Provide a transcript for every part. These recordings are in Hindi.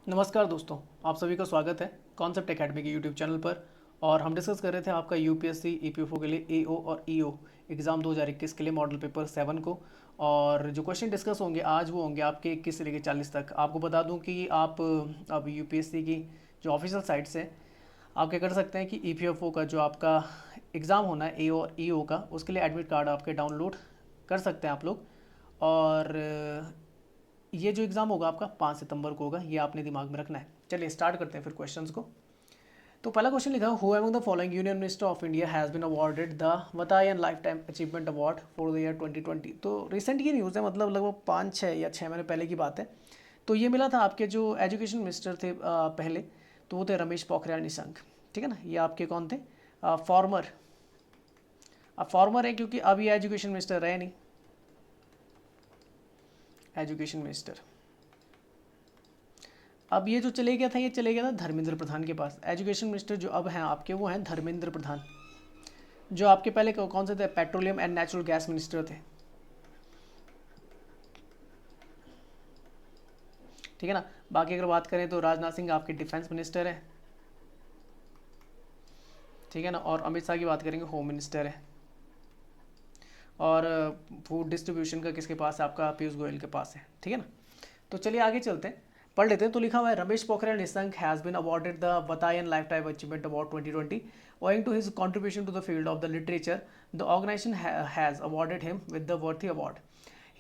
नमस्कार दोस्तों, आप सभी का स्वागत है कॉन्सेप्ट एकेडमी के यूट्यूब चैनल पर। और हम डिस्कस कर रहे थे आपका यूपीएससी ईपीएफओ के लिए एओ और ईओ एग्ज़ाम 2021 के लिए मॉडल पेपर 7 को। और जो क्वेश्चन डिस्कस होंगे आज वो होंगे आपके 21 से लेकर 40 तक। आपको बता दूं कि आप अब यूपीएससी की जो ऑफिशियल साइट से आप क्या कर सकते हैं कि ईपीएफओ का जो आपका एग्ज़ाम होना है एओ और ईओ का, उसके लिए एडमिट कार्ड आपके डाउनलोड कर सकते हैं आप लोग। और ये जो एग्ज़ाम होगा आपका 5 सितंबर को होगा, ये आपने दिमाग में रखना है। चलिए स्टार्ट करते हैं फिर क्वेश्चंस को। तो पहला क्वेश्चन लिखा, who among the following union minister of India has been awarded the Vatayan life time achievement award for the year 2020। तो रिसेंट ये न्यूज़ है, मतलब लगभग 5-6 या 6 महीने पहले की बात है। तो ये मिला था आपके जो एजुकेशन मिनिस्टर थे पहले, तो वो थे रमेश पोखरियाल निशंक। ठीक है ना, ये आपके कौन थे? फॉर्मर। अब फॉर्मर है क्योंकि अब ये एजुकेशन मिनिस्टर रहे नहीं। एजुकेशन मिनिस्टर अब ये जो चले गया था, ये चले गया था धर्मेंद्र प्रधान के पास। एजुकेशन मिनिस्टर जो अब हैं आपके, वो हैं धर्मेंद्र प्रधान। जो आपके पहले कौन से थे? Petroleum and natural gas minister थे। ठीक है ना। बाकी अगर बात करें तो राजनाथ सिंह आपके डिफेंस मिनिस्टर है। ठीक है ना। और अमित शाह की बात करेंगे, होम मिनिस्टर है। और फूड डिस्ट्रीब्यूशन का किसके पास है? आपका पीयूष गोयल के पास है। ठीक है ना। तो चलिए आगे चलते हैं, पढ़ लेते हैं। तो लिखा हुआ है, Ramesh Pokhriyal Nishank has been awarded the Vatayan life time achievement award 2020 owing to his contribution to the field of the literature. The organization has awarded him with the worthy award.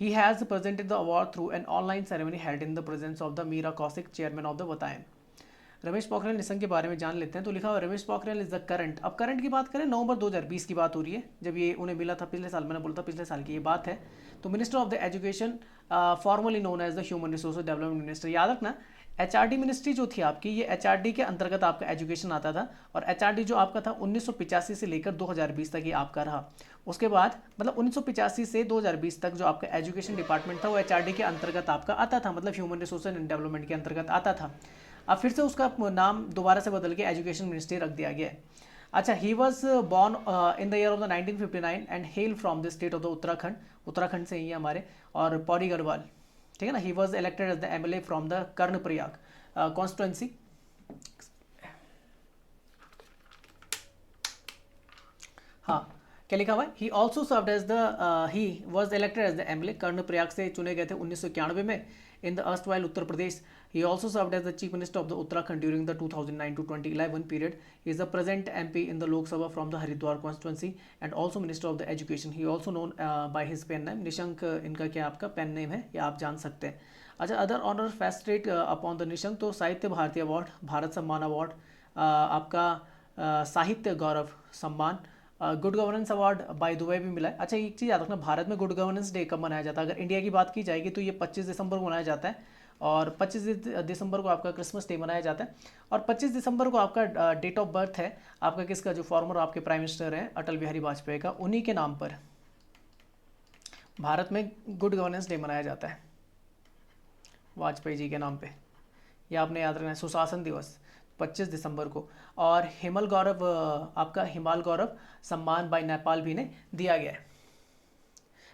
He has presented the award through an online ceremony held in the presence of the Meera Kaushik, chairman of the Vatayan. Ramesh Pokhriyal Nishank के बारे में जान लेते हैं। तो लिखा हुआ Ramesh Pokhriyal is the current. अब करंट की बात करें, नवंबर 2020 की बात हो रही है, जब ये उन्हें मिला था पिछले साल। मैंने बोला था पिछले साल की ये बात है। तो minister of the education, formerly known as the human resource development minister. याद रखना, एचआरडी मिनिस्ट्री जो थी आपकी, ये एचआरडी के अंतर्गत आपका एजुकेशन आता था। और एचआरडी जो आपका था 1985 से लेकर 2020 तक ये आपका रहा। उसके बाद मतलब 1985 से 2020 तक जो आपका एजुकेशन डिपार्टमेंट था वो एचआरडी के अंतर्गत आपका आता था, मतलब ह्यूमन रिसोर्स एंड डेवलपमेंट के अंतर्गत आता था। अब फिर से उसका नाम दोबारा से बदल के एजुकेशन मिनिस्ट्री रख दिया गया है। अच्छा, he was born in the year of the 1959 and hell from the state of the Uttarakhand. Uttarakhand से ही है हमारे। और पौड़ी गढ़वाल। ठीक है ना। He was elected as the MLA from the Karnaprayag constituency. हाँ, क्या लिखा हुआ है? He also served as the he was elected as the MLA, Karnaprayag से चुने गए थे 1991 में in the erstwhile Uttar Pradesh. He also served as the chief minister of the Uttarakhand during the 2009 to 2011 period. He is the present MP in the Lok Sabha from the Haridwar constituency and also minister of the education. He also known by his pen name Nishank. इनका क्या आपका पेन नेम है, ये आप जान सकते हैं। अच्छा, other honour feasted upon the Nishank, तो साहित्य भारती अवार्ड, भारत सम्मान अवार्ड, आपका साहित्य गौरव सम्मान, good governance award bye Dubai भी मिला है। अच्छा, एक चीज़ याद रखना, भारत में गुड गवर्नेंस डे कब मनाया जाता है? अगर इंडिया की बात की जाएगी तो ये 25 दिसंबर को मनाया जाता है। और 25 दिसंबर को आपका क्रिसमस डे मनाया जाता है। और 25 दिसंबर को आपका डेट ऑफ बर्थ है आपका किसका? जो फॉर्मर आपके प्राइम मिनिस्टर हैं अटल बिहारी वाजपेयी का, उन्हीं के नाम पर भारत में गुड गवर्नेंस डे मनाया जाता है, वाजपेयी जी के नाम पे। ये आपने याद रखना है। सुशासन दिवस 25 दिसंबर को। और हिमल गौरव, आपका हिमाल गौरव सम्मान बाय नेपाल भी ने दिया गया है।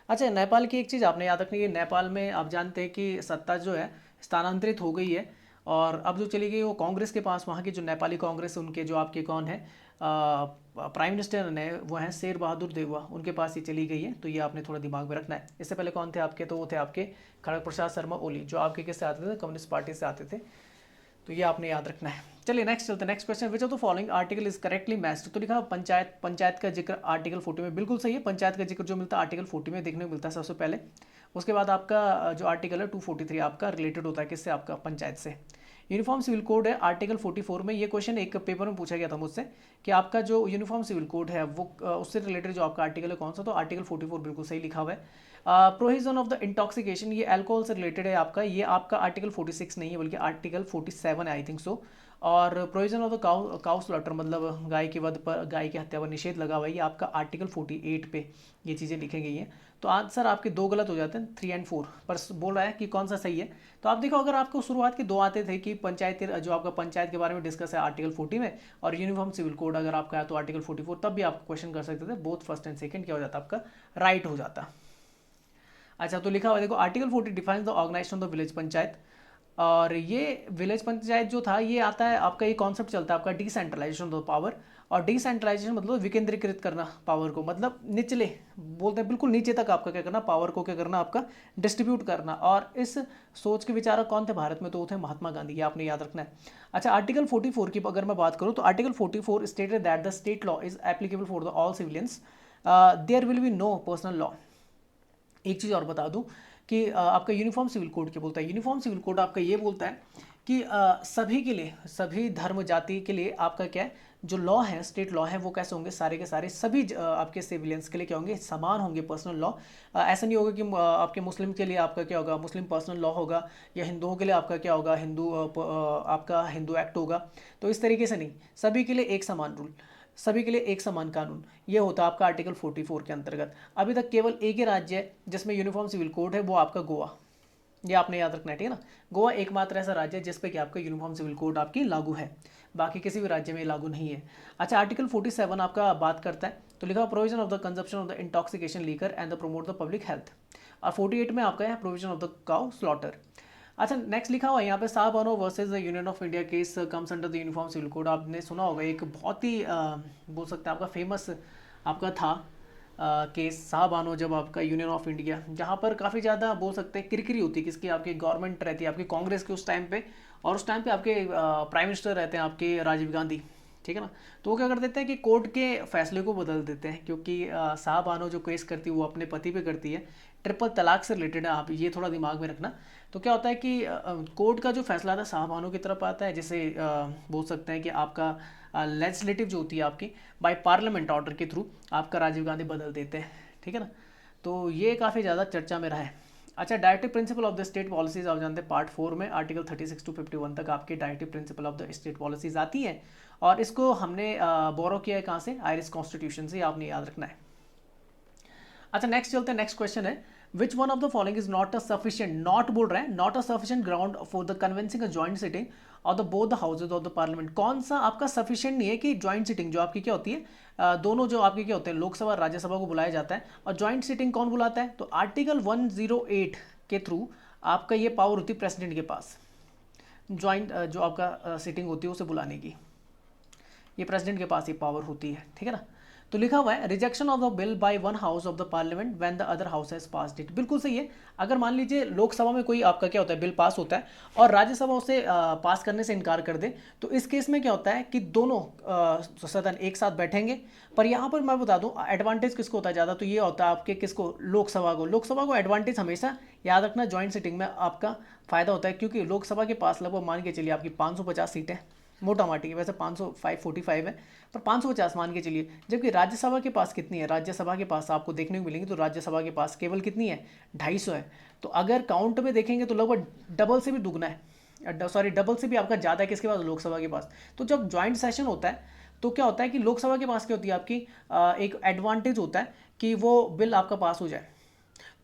अच्छा, नेपाल की एक चीज़ आपने याद रखनी है, नेपाल में आप जानते हैं कि सत्ता जो है स्थानांतरित हो गई है। और अब जो चली गई वो कांग्रेस के पास। वहाँ की जो नेपाली कांग्रेस, उनके जो आपके कौन है प्राइम मिनिस्टर ने, वो हैं शेर बहादुर देउवा, उनके पास ही चली गई है। तो ये आपने थोड़ा दिमाग में रखना है। इससे पहले कौन थे आपके? तो वो थे आपके खड़ग प्रसाद शर्मा ओली, जो आपके किससे आते थे? कम्युनिस्ट पार्टी से आते थे। तो ये आपने याद रखना है। चलिए नेक्स्ट चलते हैं। Next question, which of the following article is correctly matched. तो लिखा पंचायत। पंचायत का जिक्र आर्टिकल 40 में बिल्कुल सही है। पंचायत का जिक्र जो मिलता है आर्टिकल 40 में देखने को मिलता है सबसे पहले। उसके बाद आपका जो आर्टिकल है 243 आपका रिलेटेड होता है किससे? आपका पंचायत से। यूनिफॉर्म सिविल कोड है आर्टिकल 44 में। ये क्वेश्चन एक पेपर में पूछा गया था मुझसे कि आपका जो यूनिफॉर्म सिविल कोड है वो उससे रिलेटेड जो आपका आर्टिकल है कौन सा? तो आर्टिकल 44 बिल्कुल सही लिखा हुआ है। प्रोहिजन ऑफ द इंटॉक्सिकेशन, ये अल्कोहल से रिलेटेड है आपका। ये आपका आर्टिकल 46 नहीं है बल्कि आर्टिकल 47 है, आई थिंक सो। और provision of the cow slaughter, मतलब गाय के वध पर, गाय की हत्या पर निषेध लगा हुआ है, ये आपका आर्टिकल 48 पे ये चीज़ें लिखी गई हैं। तो आंसर आपके दो गलत हो जाते हैं, 3 और 4, पर बोल रहा है कि कौन सा सही है। तो आप देखो, अगर आपको शुरुआत के दो आते थे कि पंचायत, जो आपका पंचायत के बारे में डिस्कस है आर्टिकल 40 में, और यूनिफॉर्म सिविल कोड अगर आपका है तो आर्टिकल 44, तब भी आप क्वेश्चन कर सकते थे। बोथ फर्स्ट एंड सेकंड क्या हो जाता आपका? राइट हो जाता। अच्छा, तो लिखा हुआ देखो, article 40 defines the organisation of the village panchayat. और ये विलेज पंचायत जो था ये आता है आपका, ये कॉन्सेप्ट चलता है आपका डिसेंट्रलाइजेशन ऑफ पावर। और डिसेंट्रलाइजेशन मतलब विकेंद्रीकृत करना पावर को, मतलब निचले बोलते हैं बिल्कुल नीचे तक आपका क्या करना, पावर को क्या करना आपका डिस्ट्रीब्यूट करना। और इस सोच के विचारक कौन थे भारत में, तो वो थे महात्मा गांधी, ये आपने याद रखना है। अच्छा, आर्टिकल 44 की अगर मैं बात करूँ तो article 44 stated that the state law is applicable for the all civilians, there will be no personal law. एक चीज़ और बता दूं कि आपका यूनिफॉर्म सिविल कोड क्या बोलता है। यूनिफॉर्म सिविल कोड आपका ये बोलता है कि सभी के लिए, सभी धर्म जाति के लिए आपका क्या है, जो लॉ है, स्टेट लॉ है, वो कैसे होंगे, सारे के सारे सभी आपके सिविलियंस के लिए क्या होंगे, समान होंगे पर्सनल लॉ। ऐसा नहीं होगा कि आपके मुस्लिम के लिए आपका क्या होगा, मुस्लिम पर्सनल लॉ होगा, या हिंदुओं के लिए आपका क्या होगा, आपका हिंदू एक्ट होगा। तो इस तरीके से नहीं, सभी के लिए एक समान रूल, सभी के लिए एक समान कानून, ये होता है आपका आर्टिकल 44 के अंतर्गत। अभी तक केवल एक ही राज्य है जिसमें यूनिफॉर्म सिविल कोड है, वो आपका गोवा, ये आपने याद रखना है, ठीक है ना। गोवा एकमात्र ऐसा राज्य है जिसपे कि आपका यूनिफॉर्म सिविल कोड आपकी लागू है, बाकी किसी भी राज्य में लागू नहीं है। अच्छा, आर्टिकल 47 आपका बात करता है, तो लिखा provision of the consumption of the intoxication liquor and the promote the public health. और 48 में आपका है provision of the cow slaughter. अच्छा, नेक्स्ट लिखा हुआ है यहाँ पे Shah Bano versus the union of India case comes under the uniform civil code. आपने सुना होगा, एक बहुत ही बोल सकते हैं आपका फेमस आपका था केस साहबानो, जब आपका यूनियन ऑफ इंडिया, जहाँ पर काफ़ी ज़्यादा बोल सकते हैं किरकिरी होती है, किसकी, आपकी गवर्नमेंट रहती है आपकी कांग्रेस की उस टाइम पे, और उस टाइम पे आपके प्राइम मिनिस्टर रहते हैं आपके राजीव गांधी, ठीक है ना। तो वो क्या कर देते हैं कि कोर्ट के फैसले को बदल देते हैं, क्योंकि साहबानो जो केस करती है वो अपने पति पे करती है, ट्रिपल तलाक से रिलेटेड है, आप ये थोड़ा दिमाग में रखना। तो क्या होता है कि कोर्ट का जो फैसला था साहबानो की तरफ आता है, जिसे बोल सकते हैं कि आपका लेजिस्लेटिव जो होती है आपकी बाय पार्लियामेंट ऑर्डर के थ्रू आपका राजीव गांधी बदल देते हैं, ठीक है ना। तो ये काफ़ी ज़्यादा चर्चा में रहा है। अच्छा, directive principle of the state policies आप जानते हैं पार्ट 4 में आर्टिकल 36 टू 51 तक आपके directive principle of the state policies आती है, और इसको हमने बोरो किया है कहाँ से, आयरिश कॉन्स्टिट्यूशन से, आपने याद रखना है। अच्छा, नेक्स्ट चलते हैं, नेक्स्ट क्वेश्चन है which one of the following is not a sufficient, not बोल रहे हैं, not a sufficient ground for the convincing a joint sitting of the both the houses of the parliament. कौन सा आपका सफिशिएंट नहीं है कि जॉइंट सिटिंग जो आपकी क्या होती है, दोनों जो आपके क्या होते हैं, लोकसभा और राज्यसभा को बुलाया जाता है, और जॉइंट सिटिंग कौन बुलाता है, तो आर्टिकल 108 के थ्रू आपका ये पावर होती है प्रेसिडेंट के पास, जॉइंट जो आपका सिटिंग होती है उसे बुलाने की, ये प्रेसिडेंट के पास ये पावर होती है, ठीक है ना। तो लिखा हुआ है rejection of the bill by one house of the parliament when the other house has passed it. बिल्कुल सही है। अगर मान लीजिए लोकसभा में कोई आपका क्या होता है, बिल पास होता है, और राज्यसभा उसे पास करने से इनकार कर दे, तो इस केस में क्या होता है कि दोनों सदन एक साथ बैठेंगे। पर यहाँ पर मैं बता दूं एडवांटेज किसको होता है ज़्यादा, तो ये होता है आपके किसको, लोकसभा को एडवांटेज हमेशा याद रखना, जॉइंट सिटिंग में आपका फायदा होता है, क्योंकि लोकसभा के पास लगभग मान के चलिए आपकी 550 सीटें मोटा माटी की, वैसे 545 है, पर 550 मान के चलिए। जबकि राज्यसभा के पास कितनी है, राज्यसभा के पास आपको देखने को मिलेंगी, तो राज्यसभा के पास केवल कितनी है, 250 है। तो अगर काउंट में देखेंगे तो लगभग डबल से भी दुगना है, सॉरी डबल से भी आपका ज़्यादा है किसके पास, लोकसभा के पास। तो जब ज्वाइंट सेशन होता है तो क्या होता है कि लोकसभा के पास क्या होती है आपकी एक एडवांटेज होता है कि वो बिल आपका पास हो जाए।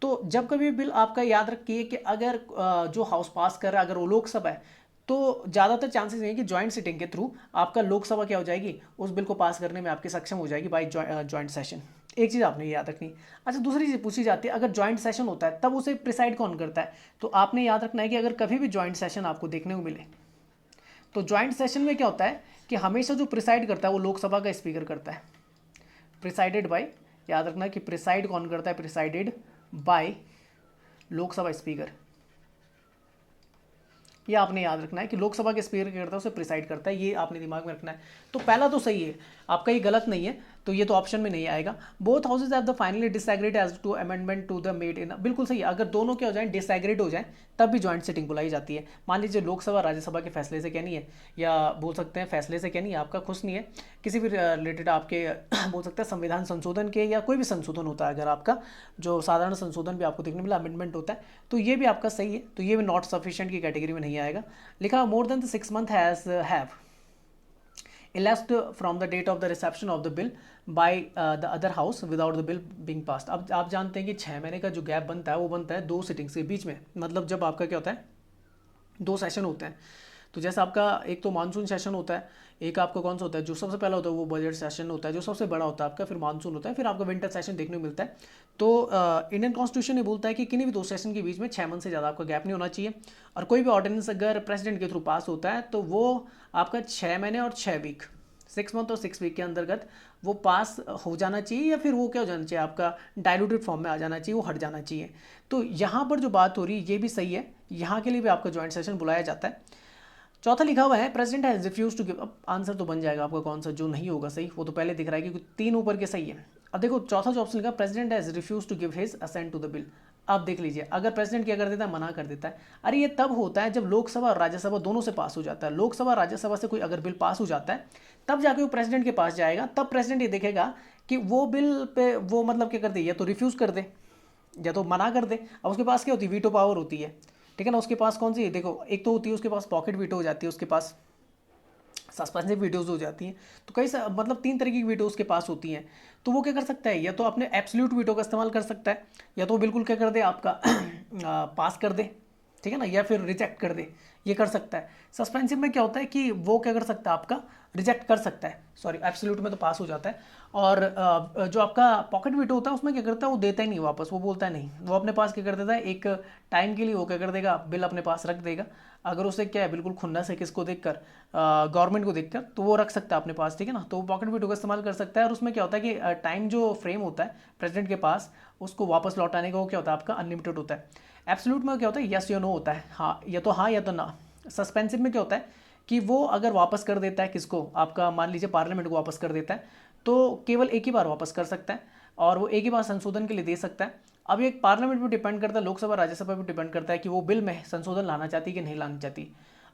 तो जब कभी बिल आपका याद रखिए कि अगर जो हाउस पास कर रहा है अगर वो लोकसभा है, तो ज़्यादातर चांसेस ये हैं कि ज्वाइंट सिटिंग के थ्रू आपका लोकसभा क्या हो जाएगी, उस बिल को पास करने में आपकी सक्षम हो जाएगी बाई ज्वाइंट सेशन। एक चीज़ आपने याद रखनी। अच्छा, दूसरी चीज़ पूछी जाती है, अगर ज्वाइंट सेशन होता है तब उसे प्रिसाइड कौन करता है, तो आपने याद रखना है कि अगर कभी भी ज्वाइंट सेशन आपको देखने को मिले, तो ज्वाइंट सेशन में क्या होता है कि हमेशा जो प्रिसाइड करता है वो लोकसभा का स्पीकर करता है, प्रिसाइडेड बाय, याद रखना कि प्रिसाइड कौन करता है, प्रिसाइडेड बाय लोकसभा स्पीकर। ये आपने याद रखना है कि लोकसभा के स्पीकर क्या करता है, उसे प्रिसाइड करता है, ये आपने दिमाग में रखना है। तो पहला तो सही है आपका, ये गलत नहीं है, तो ये तो ऑप्शन में नहीं आएगा। Both houses have the finally disagreed as to amendment to the made in, बिल्कुल सही है। अगर दोनों क्या हो जाए, डिसएग्रीड हो जाए, तब भी ज्वाइंट सिटिंग बुलाई जाती है। मान लीजिए लोकसभा राज्यसभा के फैसले से क्या नहीं है, या बोल सकते हैं फैसले से क्या नहीं है, आपका खुश नहीं है, किसी भी रिलेटेड आपके बोल सकते हैं संविधान संशोधन के, या कोई भी संशोधन होता है, अगर आपका जो साधारण संशोधन भी आपको देखने मिला, अमेंडमेंट होता है, तो ये भी आपका सही है, तो ये भी नॉट सफिशिएंट की कैटेगरी में नहीं आएगा। लिखा more than 6 months have elapsed from the date of the reception of the bill by the other house without the bill being passed। अब आप जानते हैं कि 6 महीने का जो गैप बनता है वो बनता है 2 सिटिंग्स के बीच में, मतलब जब आपका क्या होता है 2 सेशन होते हैं, तो जैसे आपका एक तो मानसून सेशन होता है, एक आपका कौन सा होता है जो सबसे पहला होता है वो बजट सेशन होता है जो सबसे बड़ा होता है आपका, फिर मानसून होता है, फिर आपका विंटर सेशन देखने को मिलता है। तो इंडियन कॉन्स्टिट्यूशन ये बोलता है कि किन्हीं भी दो सेशन के बीच में 6 मंथ से ज़्यादा आपका गैप नहीं होना चाहिए। और कोई भी ऑर्डिनेंस अगर प्रेसिडेंट के थ्रू पास होता है तो वो आपका 6 महीने और 6 वीक, 6 मंथ और 6 वीक के अंतर्गत वो पास हो जाना चाहिए, या फिर वो क्या हो जाना चाहिए आपका डायलूटेड फॉर्म में आ जाना चाहिए, वो हट जाना चाहिए। तो यहाँ पर जो बात हो रही है ये भी सही है, यहाँ के लिए भी आपका ज्वाइंट सेशन बुलाया जाता है। चौथा लिखा हुआ है president has refuse to give, अब आंसर तो बन जाएगा आपका कौन सा जो नहीं होगा सही, वो तो पहले दिख रहा है क्योंकि 3 ऊपर के सही है। अब देखो चौथा जो ऑप्शन लिखा president has refuse to give his assent to the bill. अब देख लीजिए अगर प्रेसिडेंट क्या कर देता है, मना कर देता है। अरे ये तब होता है जब लोकसभा और राज्यसभा दोनों से पास हो जाता है। लोकसभा राज्यसभा से कोई अगर बिल पास हो जाता है तब जाके वो प्रेसिडेंट के पास जाएगा, तब प्रेसिडेंट ये देखेगा कि वो बिल पे वो मतलब क्या कर दे, या तो रिफ्यूज़ कर दे या तो मना कर दे। अब उसके पास क्या होती है, वीटो पावर होती है, ठीक है ना। उसके पास कौन सी, देखो एक तो होती है उसके पास पॉकेट वीटो हो जाती है, उसके पास सस्पेंसिव वीडियोज़ हो जाती हैं। तो कई मतलब 3 तरीके की वीडियोज़ के पास होती हैं। तो वो क्या कर सकता है, या तो अपने एब्सोल्यूट वीटो का इस्तेमाल कर सकता है, या तो बिल्कुल क्या कर दे आपका पास कर दे, ठीक है ना, या फिर रिजेक्ट कर दे, ये कर सकता है। सस्पेंसिव में क्या होता है कि वो क्या कर सकता है आपका रिजेक्ट कर सकता है, सॉरी एब्सोल्यूट में तो पास हो जाता है। और जो आपका पॉकेट वीटो होता है उसमें क्या करता है, वो देता ही नहीं वापस, वो बोलता है नहीं, वो अपने पास क्या कर देता है एक टाइम के लिए वो क्या कर देगा, बिल अपने पास रख देगा। अगर उसे क्या है बिल्कुल खुन्नस है किसको देखकर, गवर्नमेंट को देखकर, तो वो रख सकता है अपने पास, ठीक है ना। तो वो पॉकेट वीटो का इस्तेमाल कर सकता है। और उसमें क्या होता है कि टाइम जो फ्रेम होता है प्रेसिडेंट के पास उसको वापस लौटाने का वो क्या होता है आपका अनलिमिटेड होता है। एब्सोल्यूट में क्या होता है यस या नो होता है, हाँ या तो ना। सस्पेंसिव में क्या होता है कि वो अगर वापस कर देता है किसको, आपका मान लीजिए पार्लियामेंट को वापस कर देता है, तो केवल एक ही बार वापस कर सकता है और वो एक ही बार संशोधन के लिए दे सकता है। अब ये पार्लियामेंट पर डिपेंड करता है, लोकसभा राज्यसभा पर डिपेंड करता है कि वो बिल में संशोधन लाना चाहती है कि नहीं लाना चाहती।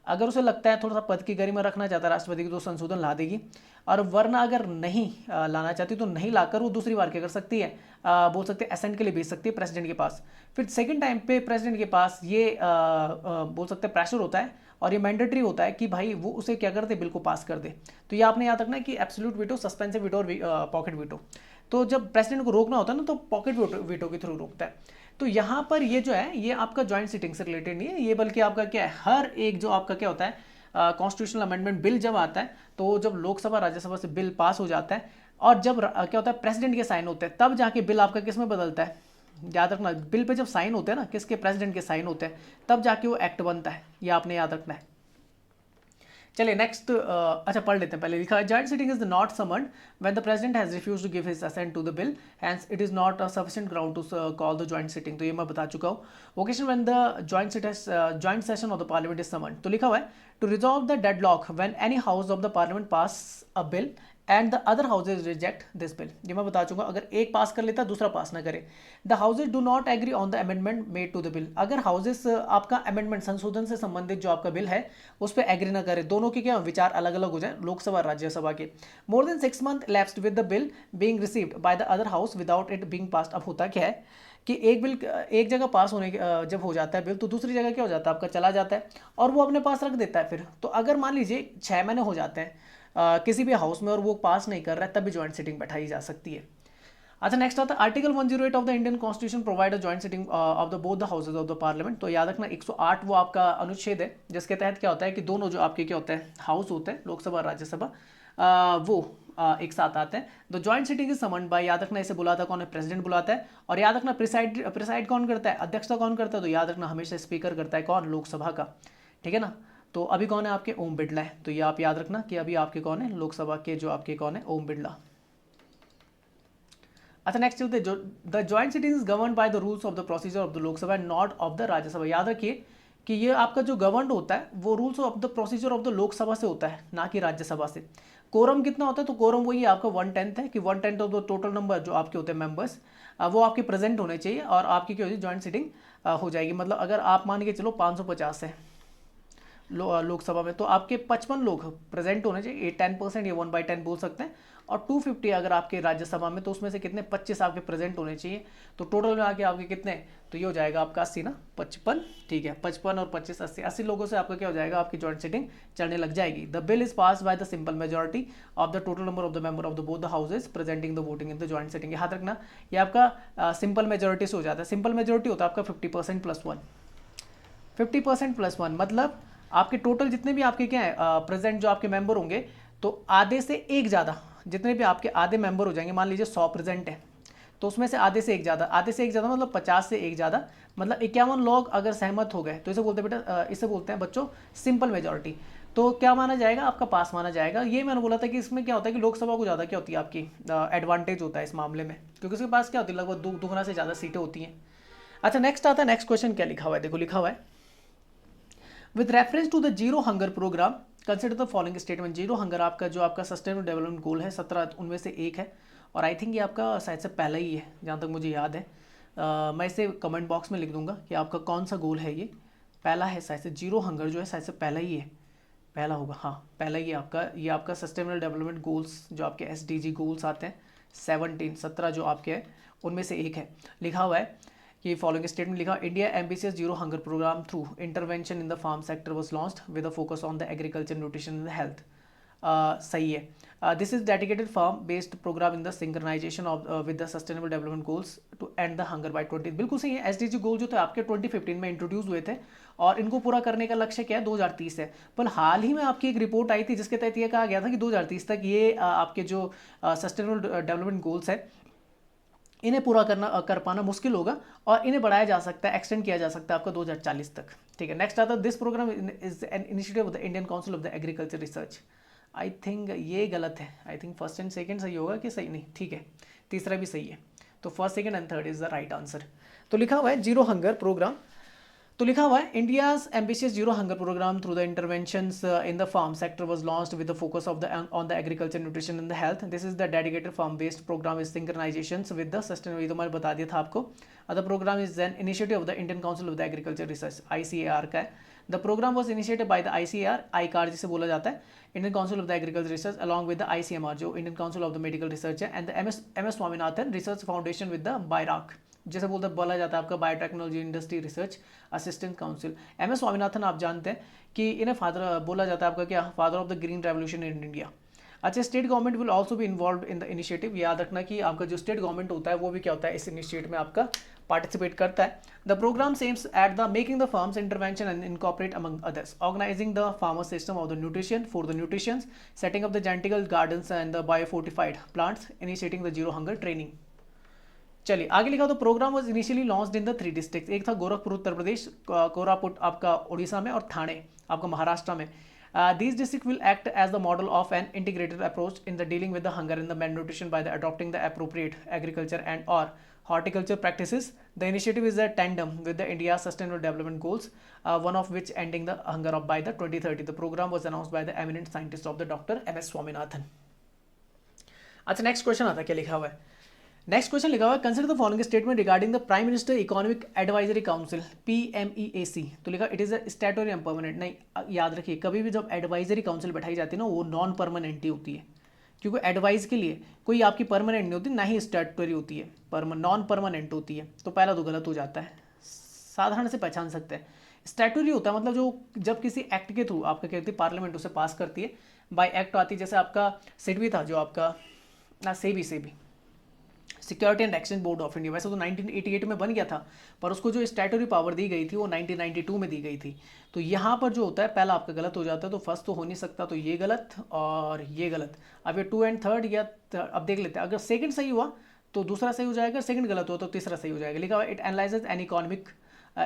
अगर उसे लगता है थोड़ा सा पद की गरिमा रखना चाहता है राष्ट्रपति की, तो संशोधन ला देगी। और वरना अगर नहीं लाना चाहती तो नहीं लाकर वो दूसरी बार क्या कर सकती है, बोल सकते हैं असेंट के लिए भेज सकती है प्रेसिडेंट के पास। फिर सेकंड टाइम पे प्रेसिडेंट के पास ये बोल सकते हैं प्रेशर होता है और ये मैंडेटरी होता है कि भाई वो उसे क्या कर दे, बिल को पास कर दे। तो ये आपने याद रखना है कि एब्सोल्यूट वीटो, सस्पेंसिव वीटो और पॉकेट वीटो। तो जब प्रेसिडेंट को रोकना होता है ना तो पॉकेट वीटो के थ्रू रोकता है। तो यहाँ पर ये जो है ये आपका ज्वाइंट सिटिंग से रिलेटेड नहीं है, ये बल्कि आपका क्या है, हर एक जो आपका क्या होता है कॉन्स्टिट्यूशनल अमेंडमेंट बिल जब आता है, तो जब लोकसभा राज्यसभा से बिल पास हो जाता है और जब क्या होता है प्रेसिडेंट के साइन होते हैं, तब जाके बिल आपका किस में बदलता है। याद रखना बिल पे जब साइन होते हैं ना, किसके, प्रेसिडेंट के साइन होते हैं, तब जाके वो एक्ट बनता है, ये आपने याद रखना है। चलिए नेक्स्ट, अच्छा पढ़ लेते हैं। पहले लिखा है joint sitting is not summoned when the president has refused to give his assent to the bill, hence it is not a sufficient ground to call the joint sitting. तो ये मैं बता चुका हूँ। Occasion when the joint session of the parliament is summoned, तो लिखा हुआ है to resolve the deadlock when any house of the parliament pass a bill and the other houses reject this bill. ये मैं बता चुका, अगर एक पास कर लेता दूसरा पास ना करे। The houses do not agree on the amendment made to the bill, अगर हाउसेज आपका अमेंडमेंट संशोधन से संबंधित जो आपका बिल है उस पर एग्री ना करे, दोनों के क्या विचार अलग अलग हो जाए, लोकसभा राज्यसभा के। More than 6 month lapsed with the bill being received by the other house without it being passed. अब होता क्या है कि एक बिल एक जगह पास होने जब हो जाता है बिल, तो दूसरी जगह क्या हो जाता है आपका चला जाता है और वो अपने पास रख देता है फिर। तो अगर मान लीजिए 6 महीने हो जाते हैं किसी भी हाउस में और वो पास नहीं कर रहा है, तब भी ज्वाइंट सिटिंग बैठाई जा सकती है। अच्छा नेक्स्ट आता है article 108 of the Indian constitution provide a joint sitting of the both the houses of the parliament. तो याद रखना 108 वो आपका अनुच्छेद है जिसके तहत क्या होता है कि दोनों जो आपके क्या होते हैं हाउस होते हैं लोकसभा और राज्यसभा, वो एक साथ आते हैं। The joint sitting is summoned by, याद रखना इसे बुलाता कौन है, प्रेसिडेंट बुलाता है। और याद रखना प्रिसाइड कौन करता है, अध्यक्षता कौन करता है, तो याद रखना हमेशा स्पीकर करता है कौन, लोकसभा का, ठीक है ना। तो अभी कौन है आपके, ओम बिरला है। तो ये आप याद रखना कि अभी आपके कौन है लोकसभा के जो आपके कौन है, ओम बिरला। अच्छा नेक्स्ट चलते हैं, the joint sitting is govern by the rules of the procedure of the Lok Sabha and not of the Rajya Sabha. याद रखिए कि ये आपका जो गवर्न होता है वो rules of the procedure of the Lok Sabha से होता है, ना कि राज्यसभा से। कोरम कितना होता है, तो कोरम वही आपका 1/10 है कि 1/10 ऑफ द टोटल नंबर जो आपके होते हैं मेंबर्स, वो आपके प्रेजेंट होने चाहिए और आपकी क्या होती है ज्वाइंट सिटिंग हो जाएगी। मतलब अगर आप मान के चलो 550 है लोकसभा में, तो आपके 55 लोग प्रेजेंट होने चाहिए, ये 10% या 1/10 बोल सकते हैं। और 250 अगर आपके राज्यसभा में, तो उसमें से कितने 25 आपके प्रेजेंट होने चाहिए। तो टोटल में आके आपके कितने, तो ये हो जाएगा आपका 80 ना, 55, ठीक है 55 और 25 80 लोगों से आपका क्या हो जाएगा, आपकी जॉइंट सिटिंग चलने लग जाएगी। The bill is pass by the simple majority of the total number of the member of the both the houses presenting the voting in the joint sitting. याद रखना ये आपका सिंपल मेजोरिटी से हो जाता है। सिंपल मेजोरिटी होता है आपका 50% +1, 50% +1 मतलब आपके टोटल जितने भी आपके क्या है प्रेजेंट जो आपके मेंबर होंगे, तो आधे से एक ज़्यादा, जितने भी आपके आधे मेंबर हो जाएंगे, मान लीजिए 100 प्रेजेंट है, तो उसमें से आधे से एक ज़्यादा, आधे से एक ज़्यादा मतलब 50 से एक ज़्यादा, मतलब 51 लोग अगर सहमत हो गए तो इसे बोलते हैं बेटा, इसे बोलते हैं बच्चों सिंपल मेजॉरिटी। तो क्या माना जाएगा, आपका पास माना जाएगा। ये मैंने बोला था कि इसमें क्या होता है कि लोकसभा को ज़्यादा क्या होती है आपकी एडवांटेज होता है इस मामले में, क्योंकि उसके पास क्या होती है लगभग दुगुना से ज़्यादा सीटें होती हैं। अच्छा नेक्स्ट आता है, नेक्स्ट क्वेश्चन क्या लिखा हुआ है, देखो लिखा हुआ है with reference to the zero hunger program consider the following statement. Zero hunger आपका जो आपका सस्टेनेबल डेवलपमेंट गोल है 17 उनमें से एक है, और आई थिंक ये आपका शायद से पहला ही है जहाँ तक मुझे याद है। मैं इसे कमेंट बॉक्स में लिख दूंगा कि आपका कौन सा गोल है, ये पहला है शायद से, जीरो हंगर जो है शायद से पहला ही है, पहला होगा, हाँ पहला ही है आपका। ये आपका सस्टेनेबल डेवलपमेंट गोल्स जो आपके SDG गोल्स आते हैं 17 जो आपके हैं उनमें से एक है। लिखा हुआ है कि फॉलोइंग स्टेटमेंट लिखा, India ambitious zero hunger programme through intervention in the farm sector was launched with a focus on the agriculture nutrition and health. सही है। This is dedicated farm based program in the synchronisation of with the sustainable development goals to end the hunger by 20। बिल्कुल सही है। SDG गोल जो थे आपके 2015 में इंट्रोड्यूस हुए थे, और इनको पूरा करने का लक्ष्य क्या है 2030 है। पर हाल ही में आपकी एक रिपोर्ट आई थी जिसके तहत यह कहा गया था कि 2030 तक ये आपके जो सस्टेनेबल डेवलपमेंट गोल्स है इन्हें पूरा कर पाना मुश्किल होगा, और इन्हें बढ़ाया जा सकता है, एक्सटेंड किया जा सकता है आपका 2040 तक। ठीक है, नेक्स्ट आता है this program is an initiative of the Indian council of the agriculture research. I think ये गलत है, I think first and second सही होगा कि सही नहीं, ठीक है तीसरा भी सही है, तो first second and third is the right answer. तो लिखा हुआ है जीरो हंगर प्रोग्राम, तो लिखा हुआ है India's ambitious zero hunger programme through the interventions in the farm sector was launched with the focus of the on the agriculture nutrition and the health. This is the dedicated farm based programme is synchronisations with the sustainable, तो मैंने बता दिया था आपको। The programme is an initiative of the Indian council of the agriculture research, ICAR का है। The programme was initiated by the ICAR, ICAR जिसे बोला जाता है, Indian council of the agriculture research, along with the ICMR जो Indian council of the medical research है, and the MS Swaminathan research foundation with the BIRAC, जैसे बोला जाता है आपका biotechnology industry research assistant council. MS Swaminathan आप जानते हैं कि इन्हें फादर बोला जाता है आपका क्या, father of the green revolution in India. अच्छा, स्टेट गवर्नमेंट विल ऑल्सो भी इन्वॉल्व इन द इनिशिएटिव। याद रखना कि आपका जो स्टेट गवर्नमेंट होता है वो भी क्या होता है इस इनिशिएटिव में आपका पार्टिसिपेट करता है। The program aims at the making the farms intervention and incorporate among others, organising the farmer system of the nutrition for the nutritions, setting up the genetical gardens and the biofortified plants, initiating the zero hunger training. चलिए आगे लिखा, तो program was initially launched in the 3 district. एक था गोरखपुर उत्तर प्रदेश, कोरापुट आपका उड़ीसा में, और ठाणे आपका महाराष्ट्र में। These districts will act as the model of an integrated approach in the dealing with the hunger and the malnutrition by the adopting the appropriate agriculture and or horticulture practices. The initiative is a tandem with the India's Sustainable Development Goals, one of which ending the hunger by the 2030. The program was announced by the eminent scientist of the Dr. MS Swaminathan. अच्छा नेक्स्ट क्वेश्चन आता है, क्या लिखा हुआ है, नेक्स्ट क्वेश्चन लिखा हुआ है consider the following statement regarding the prime minister economic advisory council PMEAC। तो लिखा it is a statutory and permanent, नहीं याद रखिए कभी भी जब एडवाइजरी काउंसिल बैठाई जाती है ना वो नॉन परमानेंट ही होती है, क्योंकि एडवाइस के लिए कोई आपकी परमानेंट नहीं होती, ना ही स्टैट्यूटरी होती है, नॉन परमानेंट होती है। तो पहला तो गलत हो जाता है, साधारण से पहचान सकते हैं। स्टैट्यूटरी होता है मतलब जो जब किसी एक्ट के थ्रू आपका क्या कहती है पार्लियामेंट उसे पास करती है, बाय एक्ट आती है, जैसे आपका सिडबी था जो आपका ना SEBI security and exchange board of India, वैसे तो 1988 में बन गया था, पर उसको जो स्टैट्यूटरी पावर दी गई थी वो 1992 में दी गई थी। तो यहाँ पर जो होता है पहला आपका गलत हो जाता है, तो फर्स्ट तो हो नहीं सकता, तो ये गलत और ये गलत। अब ये 2 एंड 3 या अब देख लेते हैं, अगर सेकंड सही हुआ तो दूसरा सही हो जाएगा, सेकंड गलत हुआ तो तीसरा सही हो जाएगा। लिखा हुआ it analyses an economic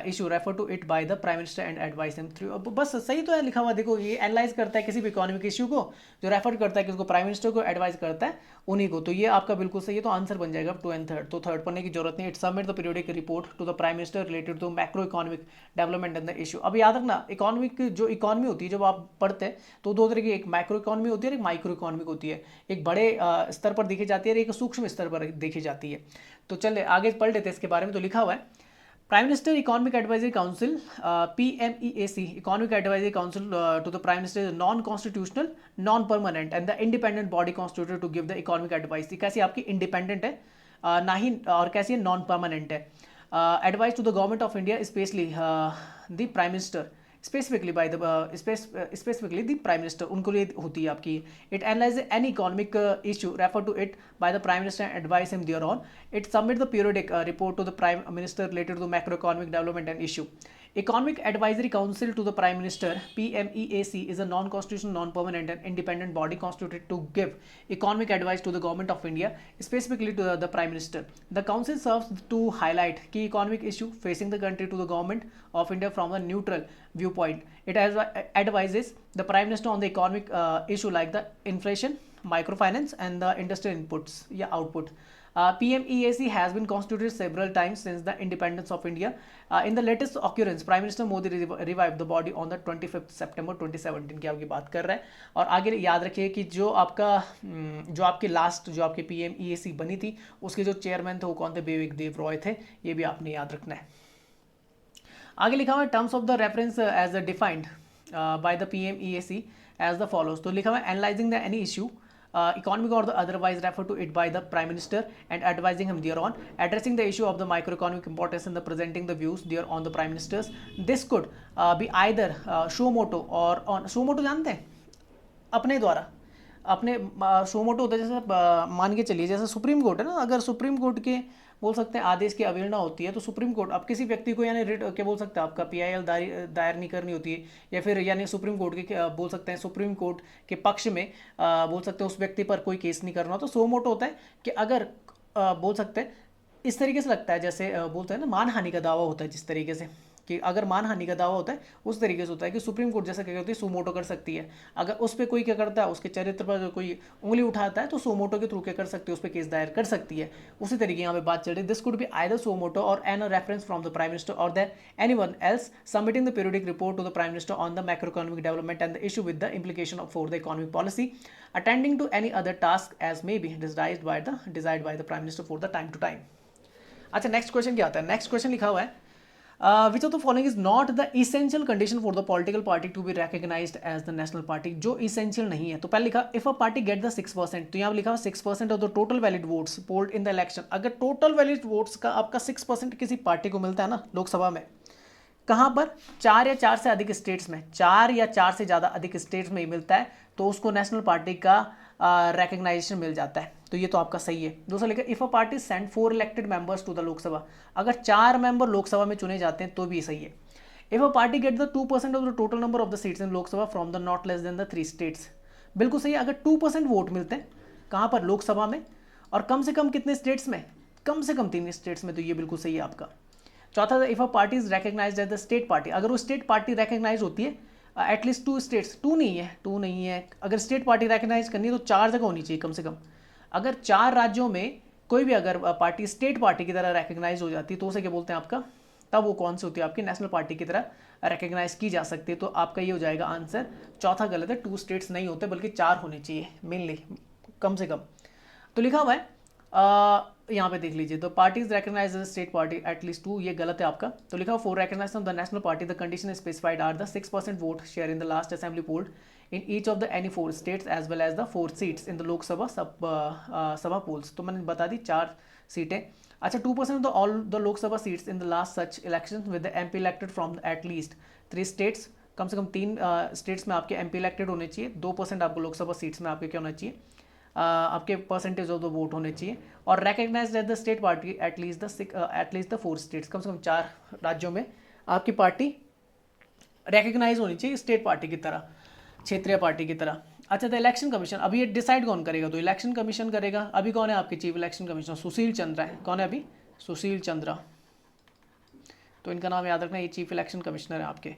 issue refer to it by the prime minister and advice him through. बस सही तो है लिखा हुआ, देखो ये एनालाइज करता है किसी भी इकोनॉमिक इशू को, जो रेफर करता है कि उसको प्राइम मिनिस्टर को एडवाइस करता है उन्हीं को, तो ये आपका बिल्कुल सही है। तो आंसर बन जाएगा 2 एंड 3, तो थर्ड पढ़ने की जरूरत नहीं। It submit the periodic report to the prime minister related to macro economic development and the issue. अब याद रखना इकोनॉमिक जो इकोनॉमी होती है जब आप पढ़ते हैं तो दो तरह की, एक मैक्रो इकोनॉमी होती है और एक माइक्रो इकोनॉमिक होती है, एक बड़े स्तर पर देखी जाती है और एक सूक्ष्म स्तर पर देखी जाती है। तो चलिए आगे पढ़ लेते हैं इसके बारे में। तो लिखा हुआ है Prime Minister Economic Advisory Council PMEAC Economic Advisory Council to the Prime Minister is non-constitutional, non-permanent and the independent body constituted to give the economic advice। कैसी आपकी independent है ना ही, और कैसी है non-permanent है। Advice to the government of India especially the Prime Minister specifically by the specifically the Prime Minister उनको लिए होती है आपकी। It analyzes any economic issue refer to it by the Prime Minister and advise him thereon। It submit the periodic report to the Prime Minister related to macroeconomic development and issue। Economic Advisory Council to the Prime Minister (PMEAC) is a non-constitutional, non-permanent, and independent body constituted to give economic advice to the Government of India, specifically to the Prime Minister. The council serves to highlight key economic issue facing the country to the Government of India from a neutral viewpoint. It advises the Prime Minister on the economic issue like the inflation, microfinance, and the industrial inputs output. PMEAC has been constituted several times since the independence of India. In the latest occurrence, Prime Minister Modi revived the body on the 25th September 2017 की आपकी बात कर रहा है. और आगे याद रखिए कि जो आपकी PMEAC बनी थी उसके जो चेयरमैन थे वो कौन थे? विवेक देव रॉय थे. ये भी आपने याद रखना है. आगे लिखा हुआ है terms of the reference as defined by the PMEAC as the follows. तो लिखा हुआ है analysing the any issue economic or the otherwise referred to it by the Prime Minister and advising him thereon, addressing the issue of the microeconomic importance and the presenting the views thereon the Prime Ministers. This could be either suo motu or on suo motu जानते हैं? अपने द्वारा अपने suo motu होता है जैसे मान के चलिए जैसे सुप्रीम कोर्ट है ना, अगर सुप्रीम कोर्ट के बोल सकते हैं आदेश की अवहेलना होती है तो सुप्रीम कोर्ट अब किसी व्यक्ति को यानी रिट क्या बोल सकते हैं आपका PIL दायर नहीं करनी होती है, या फिर यानी सुप्रीम कोर्ट के बोल सकते हैं सुप्रीम कोर्ट के पक्ष में बोल सकते हैं उस व्यक्ति पर कोई केस नहीं करना. तो सो मोटो होता है कि अगर बोल सकते हैं इस तरीके से लगता है जैसे बोलते हैं ना मानहानि का दावा होता है, जिस तरीके से कि अगर मानहानि का दावा होता है उस तरीके से होता है कि सुप्रीम कोर्ट जैसा क्या होती है सुमोटो कर सकती है. अगर उस पर कोई क्या करता है उसके चरित्र पर कोई उंगली उठाता है तो सुमोटो के थ्रू क्या कर सकती है उस पर केस दायर कर सकती है. उसी तरीके यहाँ पे बात चल रही है. This could be either suo moto और an reference from the prime minister और the anyone else submitting the periodic report to the prime minister on the macro economic development and the issue with the implication for the economic policy attending to any other task as may be decide by the prime minister for the time to time. अच्छा, नेक्स्ट क्वेश्चन क्या आता है? नेक्स्ट क्वेश्चन लिखा हुआ है which of the following is not the essential condition for the political party to be recognized as the national party. जो essential नहीं है. तो पहले लिखा if a party get the 6%, तो यहाँ लिखा 6% of the total valid votes polled in the election. अगर total valid votes का आपका 6% किसी पार्टी को मिलता है ना लोकसभा में, कहाँ पर? 4 या 4 से अधिक स्टेट्स में, 4 या 4 से ज़्यादा अधिक स्टेट्स में ही मिलता है तो उसको नेशनल पार्टी का रिकग्नाइजेशन मिल जाता है. तो ये तो आपका सही है. दूसरा लिखा if a party send 4 elected members to the Lok Sabha, अगर 4 मेंबर लोकसभा में चुने जाते हैं तो भी सही है. If a party get the 2% of the total number of the seats in Lok Sabha from the not less than the 3 states, बिल्कुल सही है. अगर 2% वोट मिलते हैं कहाँ पर? लोकसभा में, और कम से कम कितने स्टेट्स में? कम से कम 3 स्टेट्स में, तो ये बिल्कुल सही है आपका. चौथा, if a party is recognised as the state party, अगर वो स्टेट पार्टी रिकग्नाइज होती है एटलीस्ट 2 स्टेट्स, 2 नहीं है, अगर स्टेट पार्टी रिकग्नाइज करनी है तो 4 जगह होनी चाहिए कम से कम. अगर 4 राज्यों में कोई भी अगर पार्टी स्टेट पार्टी की तरह रिकग्नाइज हो जाती है तो उसे क्या बोलते हैं आपका? तब वो कौन सी होती है? आपकी नेशनल पार्टी की तरह रिकग्नाइज की जा सकती है. तो आपका ये हो जाएगा आंसर. चौथा गलत है, 2 स्टेट्स नहीं होते बल्कि 4 होने चाहिए मेनली, कम से कम. तो लिखा हुआ है यहाँ पे देख लीजिए, the party is recognise as state party at least 2, ये गलत है आपका. तो लिखा for recognition of the national party the condition specified are the 6% vote share in the last assembly polled in each of the any 4 states as well as the 4 seats in the Lok Sabha Sabha polls. तो मैंने बता दी 4 सीटें. अच्छा, 2% of the all the Lok Sabha seats in the last such elections with the MP elected from at least 3 states, कम से कम 3 स्टेट्स में आपके MP इलेक्टेड होने चाहिए. 2% आपको लोकसभा सीट्स में आपके क्या होना चाहिए? आपके परसेंटेज ऑफ द वोट होने चाहिए. और recognised as the state party at least the 4 states, कम से कम 4 राज्यों में आपकी पार्टी रिकग्नाइज होनी चाहिए स्टेट पार्टी की तरह, क्षेत्रीय पार्टी की तरह. अच्छा, तो इलेक्शन कमीशन अभी ये डिसाइड कौन करेगा? तो इलेक्शन कमीशन करेगा. अभी कौन है आपके chief election commissioner? Sushil Chandra है. कौन है अभी? सुशील चंद्रा. तो इनका नाम याद रखना, ये चीफ इलेक्शन कमिश्नर है आपके.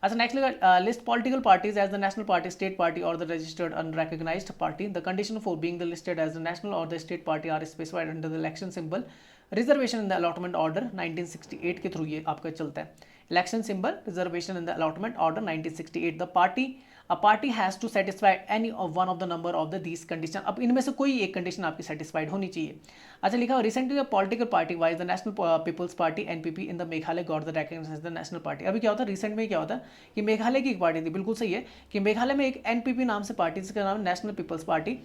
अच्छा, next list political parties as the national party, state party और the registered unrecognised party. The condition for being the listed as the national और the state party are specified under the election symbol reservation in the allotment order 1968 के थ्रू ये आपका चलता है. Election symbol reservation in the allotment order 1968. The party A party has to satisfy any of one of the number of the these condition. अब इनमें से कोई एक कंडीशन आपकी सेटिस्फाइड होनी चाहिए. अच्छा, लिखा हो recently the political party wise the national people's party NPP in the Meghalaya got the recognised the national party. अभी क्या होता है रिसेंट में, क्या होता है कि मेघालय की एक पार्टी थी, बिल्कुल सही है कि मेघालय में एक NPP नाम से पार्टी जिसका नाम नेशनल पीपल्स पार्टी,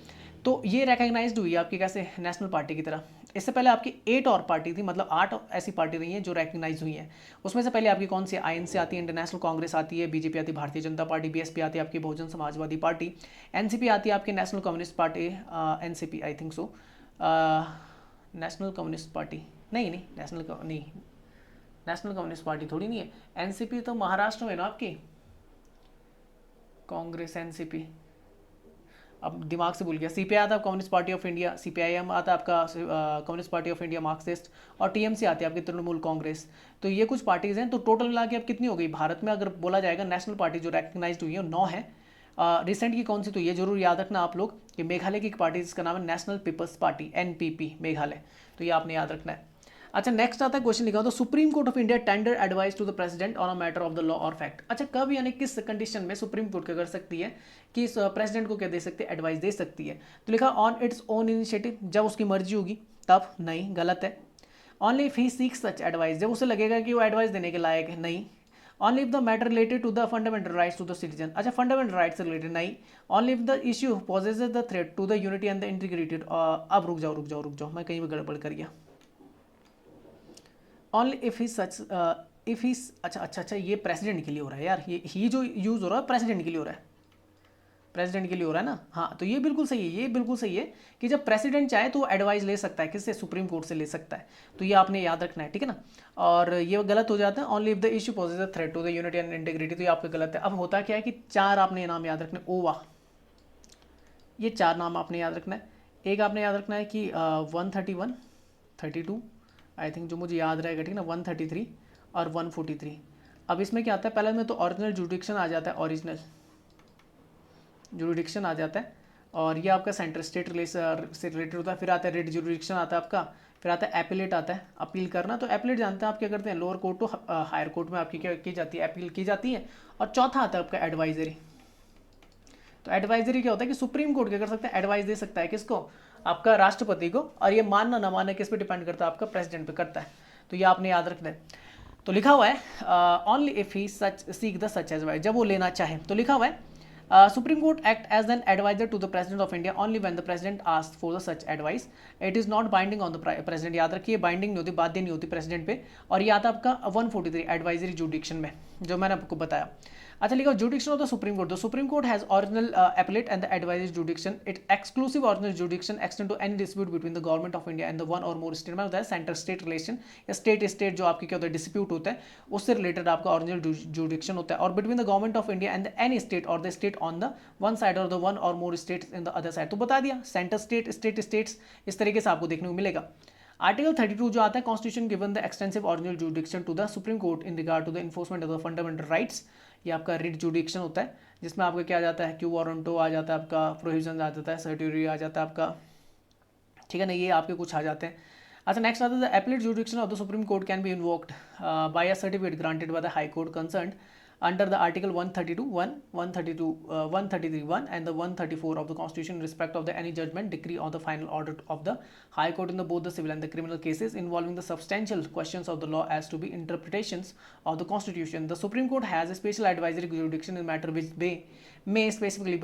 तो ये रिकग्नाइज्ड हुई आपकी कैसे? नेशनल पार्टी की तरह. इससे पहले आपकी 8 और पार्टी थी, मतलब 8 ऐसी पार्टी रही हैं जो रिकग्नाइज हुई हैं. उसमें से पहले आपकी कौन सी? INC आती है, इंटरनेशनल कांग्रेस आती है, BJP आती है, भारतीय जनता पार्टी, BSP आती है आपकी बहुजन समाजवादी पार्टी, NCP आती है आपकी नेशनल कम्युनिस्ट पार्टी, NCP आई थिंक सो, नेशनल कम्युनिस्ट पार्टी नहीं, नेशनल नहीं, नेशनल कम्युनिस्ट पार्टी थोड़ी नहीं है। एनसीपी तो महाराष्ट्र में ना आपकी, कांग्रेस एनसीपी, अब दिमाग से भूल गया। सीपीआई आता है communist party of India, CPIM आता है आपका communist party of India Marxist, और टीएमसी आती है आपकी तृणमूल कांग्रेस। तो ये कुछ पार्टीज हैं। तो टोटल मिला के अब कितनी हो गई भारत में अगर बोला जाएगा नेशनल पार्टी जो रिकग्नाइज हुई है 9 है। रिसेंट की कौन सी, तो ये जरूर याद रखना आप लोग कि मेघालय की एक पार्टी जिसका नाम है national people's party NPP Meghalaya, तो ये आपने याद रखना है। अच्छा नेक्स्ट आता है क्वेश्चन लिखा हो तो supreme court of India tender advice to the president on a matter of the law और फैक्ट। अच्छा कब यानी किस कंडीशन में सुप्रीम कोर्ट क्या कर सकती है कि प्रेसिडेंट को क्या दे सकती है, एडवाइस दे सकती है। तो लिखा ऑन इट्स ओन इनिशिएटिव, जब उसकी मर्जी होगी तब, नहीं गलत है। Only if he seeks such advice, जब उसे लगेगा कि वो एडवाइस देने के लायक है, नहीं। Only if the matter related to the fundamental rights to the citizen, अच्छा फंडामेंटल राइट्स से रिलेटेड, नहीं। Only if the issue possesses the threat to the unity and the integrity, अब रुक जाओ मैं कहीं भी गड़बड़ कर गया। Only if he such if he, अच्छा ये प्रेसिडेंट के लिए हो रहा है यार, ये ही जो यूज़ हो रहा है प्रेसिडेंट के लिए हो रहा है, प्रेसिडेंट के लिए हो रहा है ना। हाँ तो ये बिल्कुल सही है, ये बिल्कुल सही है कि जब प्रेसिडेंट चाहे तो वो एडवाइस ले सकता है, किससे, सुप्रीम कोर्ट से ले सकता है। तो ये आपने याद रखना है, ठीक है ना। और ये गलत हो जाता है, only if the issue poses a threat to the unity and integrity, तो ये आपका गलत है। अब होता क्या है कि 4 आपने नाम याद रखने, ओवा, ये 4 नाम आपने याद रखना है। एक आपने याद रखना है कि 131, 32 आई थिंक जो मुझे याद रहेगा, ठीक है ना, 133 और 143। अब इसमें क्या आता है, पहले में तो ओरिजिनल जुडिक्शन आ जाता है, ओरिजिनल जुडिक्शन आ जाता है, और ये आपका सेंटर स्टेट से रिलेटेड होता है। फिर आता है रिट जुडिक्शन आता है आपका, फिर आता है एपिलेट आता है, अपील करना। तो एपिलेट जानते हैं आप क्या करते हैं, lower court to higher court में आपकी क्या की जाती है, अपील की जाती है। और चौथा आता है आपका एडवाइजरी। तो एडवाइजरी क्या होता है कि सुप्रीम कोर्ट क्या कर सकता है, एडवाइस दे सकता है, किसको, आपका राष्ट्रपति को, और ये मानना ना मानना किस पे डिपेंड करता है, आपका प्रेसिडेंट पे करता है। तो ये आपने याद रखना है। तो लिखा हुआ है only if he such seek the such advice, जब वो लेना चाहे। तो लिखा हुआ है supreme court act as an adviser to the president of India only when the president ask for the such advice, it is not binding on the president. याद रखिए बाइंडिंग नहीं होती, बाध्य नहीं होती प्रेसिडेंट पे। और ये आता है आपका 143 एडवाइजरी जुडिक्शन में, जो मैंने आपको बताया। अच्छा लिखो जुडिक्शन of the supreme court, the supreme court has original appellate and the advisory jurisdiction, it exclusive original jurisdiction extend to any dispute between the government of India and the one or more state, में होता है सेंटर स्टेट रिलेशन या स्टेट स्टेट जो आपकी क्या होता है डिस्प्यूट होता है, उससे रिलेटेड आपका ओरिजिनल जुडिक्शन होता है। और between the government of India and any state और the state on the one side और द वन और more states in the other side. तो बता दिया सेंटर स्टेट स्टेट्स इस तरीके से आपको देखने को मिलेगा। आर्टिकल 32 जो आता है constitution given the extensive original jurisdiction to the supreme court in regard to the enforcement of the fundamental rights, ये आपका रिट जुडिक्शन होता है, जिसमें आपका क्या आ जाता है, क्यू वारंटो आ जाता है, आपका प्रोविजन आ जाता है, सर्टिफिकेट आ जाता है आपका, ठीक है ना, ये आपके कुछ आ जाते हैं। अच्छा नेक्स्ट आता है the appellate jurisdiction of the supreme court can be invoked by a certificate granted by the high court concerned under the article 132(1), 132, 133(1) and the 134 of the constitution in respect of the any judgment, decree or the final order of the high court in the both the civil and the criminal cases involving the substantial questions of the law as to be interpretations of the constitution. The supreme court has a special advisory jurisdiction in matter which may specifically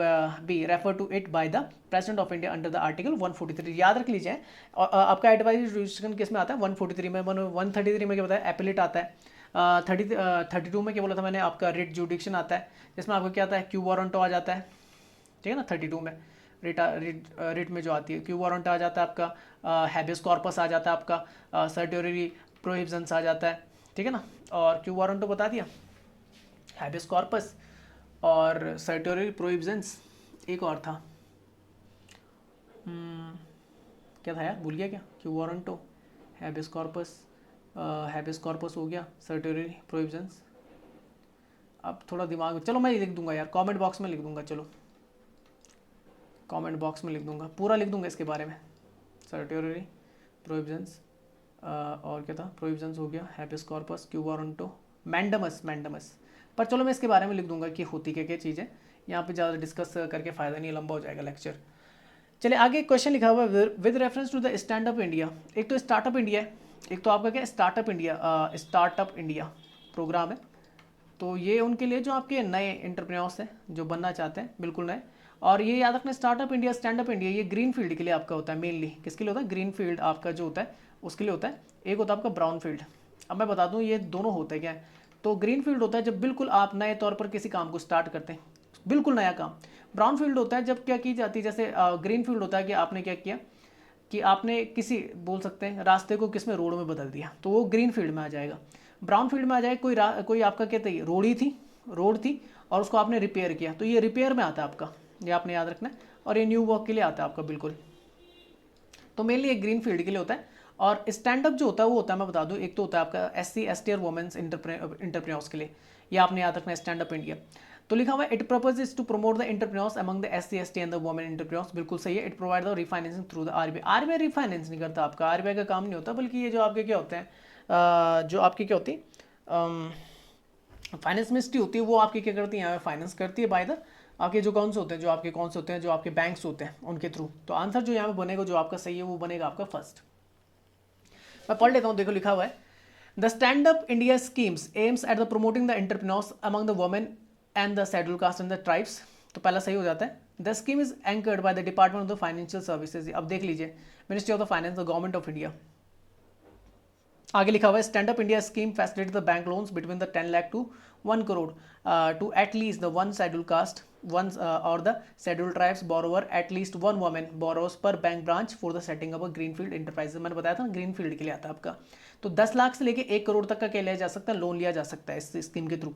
be referred to it by the president of India under the article 143। याद रख लीजिए आपका एडवाइजरी जुरिडिक्शन किस में आता है, 143 में। 133 में क्या बताया, एपिलेट आता है। 32 में क्या बोला था मैंने, आपका रिट जुडिक्शन आता है, जिसमें आपको क्या आता है, क्यू वारंटो आ जाता है, ठीक है ना। 32 में रिट में जो आती है क्यू वारंट आ जाता है आपका, हैबियस कॉर्पस आ जाता है आपका, सर्टियोरी प्रोहिबिशंस आ जाता है, ठीक है ना। और क्यू वारंटो बता दिया, हैबियस कॉर्पस और सर्टियोरी प्रोहिबिशंस, एक और था क्या था यार, भूल गया क्या, क्यू वारंटो, हैबियस कॉर्पस हो गया, सर्टियोरी प्रोहिबिशंस। अब थोड़ा दिमाग में, चलो मैं लिख दूंगा यार, कमेंट बॉक्स में लिख दूंगा, चलो कमेंट बॉक्स में लिख दूंगा, पूरा लिख दूंगा इसके बारे में। सर्टियोरी प्रोहिबिशंस और क्या था, प्रोहिबिशंस हो गया, habeas corpus, quo warranto, mandamus. पर चलो मैं इसके बारे में लिख दूंगा कि होती क्या क्या चीज़ है, यहाँ पे ज़्यादा डिस्कस करके फ़ायदा नहीं, लंबा हो जाएगा लेक्चर। चलिए आगे क्वेश्चन लिखा हुआ है with reference to the stand up India. एक तो स्टार्टअप इंडिया है, एक तो आपका क्या स्टार्टअप इंडिया प्रोग्राम है। तो ये उनके लिए जो आपके नए एंटरप्रेन्योर्स हैं जो बनना चाहते हैं, बिल्कुल नए। और ये याद रखना startup India, stand up India, ये ग्रीन फील्ड के लिए आपका होता है मेनली। किसके लिए होता है, ग्रीन फील्ड आपका जो होता है उसके लिए होता है। एक होता है आपका ब्राउन फील्ड। अब मैं बता दूँ ये दोनों होते हैं क्या है। तो ग्रीन फील्ड होता है जब बिल्कुल आप नए तौर पर किसी काम को स्टार्ट करते हैं, बिल्कुल नया काम। ब्राउन फील्ड होता है जब क्या की जाती है, जैसे ग्रीन फील्ड होता है कि आपने क्या किया कि आपने किसी बोल सकते हैं रास्ते को किस में रोड में बदल दिया, तो वो ग्रीन फील्ड में आ जाएगा। ब्राउन फील्ड में आ जाए कोई आपका कहते हैं रोड थी और उसको आपने रिपेयर किया, तो ये रिपेयर में आता है आपका, ये आपने याद रखना है। और ये न्यू वर्क के लिए आता है आपका बिल्कुल। तो मेनली एक ग्रीन फील्ड के लिए होता है। और स्टैंड अप जो होता है वो होता है, मैं बता दूं, एक तो होता है आपका SC ST और वुमेन्स इंटरप्रेन्योर्स के लिए, ये आपने याद रखना है स्टैंड अप इंडिया। तो लिखा हुआ है it purpose is to promote the entrepreneurs among the SC ST and the women entrepreneurs, बिल्कुल सही है। It provide the refinancing through the RBI। RBI refinance नहीं करता आपका, RBI का काम नहीं होता, बल्कि ये जो आपके क्या होते हैं, जो आपकी क्या होती है फाइनेंस मिनिस्ट्री होती है, वो आपकी क्या करती है, यहाँ फाइनेंस करती है बाय द आपके जो कौन से होते हैं, जो आपके बैंक्स होते हैं उनके थ्रू। तो आंसर जो यहाँ पे बनेगा, जो आपका सही है, वो बनेगा आपका फर्स्ट। मैं पढ़ लेता हूँ, देखो लिखा हुआ है the stand up India schemes aims at the promoting the entrepreneurs among the women and the schedule caste and the tribes. तो पहला सही हो जाता है। The scheme is anchored by the department of the financial services. अब देख लीजिए, ministry of the finance, the government of India. आगे लिखा हुआ है stand up India scheme facilitate the bank loans between the 10 lakh to 1 crore to at least the one schedule caste one और the schedule tribes borrower at least one women borrowers per bank branch for the setting up a green field enterprise. मैंने बताया था ना, ग्रीन फील्ड के लिए आता है आपका। तो 10 लाख से लेके 1 करोड़ तक का क्या लिया जा सकता है, लोन लिया जा सकता है इस स्कीम के through.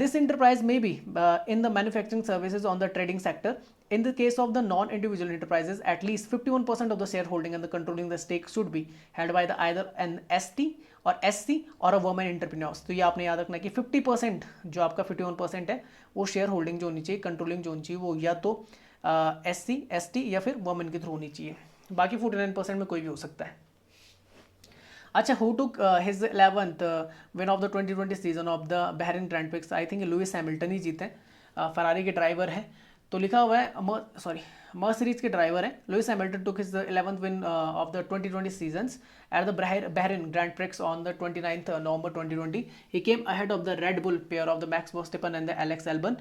This enterprise may be in the manufacturing services on the trading sector. In the case of the non-individual enterprises, at least 51% of the shareholding and the controlling the stake should be held by the either an ST और SC और a woman entrepreneurs। तो ये आपने याद रखना कि 50% जो आपका 51% है, वो शेयर होल्डिंग जो होनी चाहिए, कंट्रोलिंग जो होनी चाहिए, वो या तो SC ST या फिर वुमेन के थ्रू होनी चाहिए। बाकी 49% में कोई भी हो सकता है। अच्छा, who took his 11th win of the 2020 season of the Bahrain grand prix. I think Lewis Hamilton ही जीते हैं, फरारी के ड्राइवर है। तो लिखा हुआ है मर्सिडीज के ड्राइवर है। Lewis Hamilton took his 11th win of the 2020 seasons at the Bahrain grand prix on the 29th November 2020. He came ahead of the Red Bull pair of the Max Verstappen and the Alex Albon.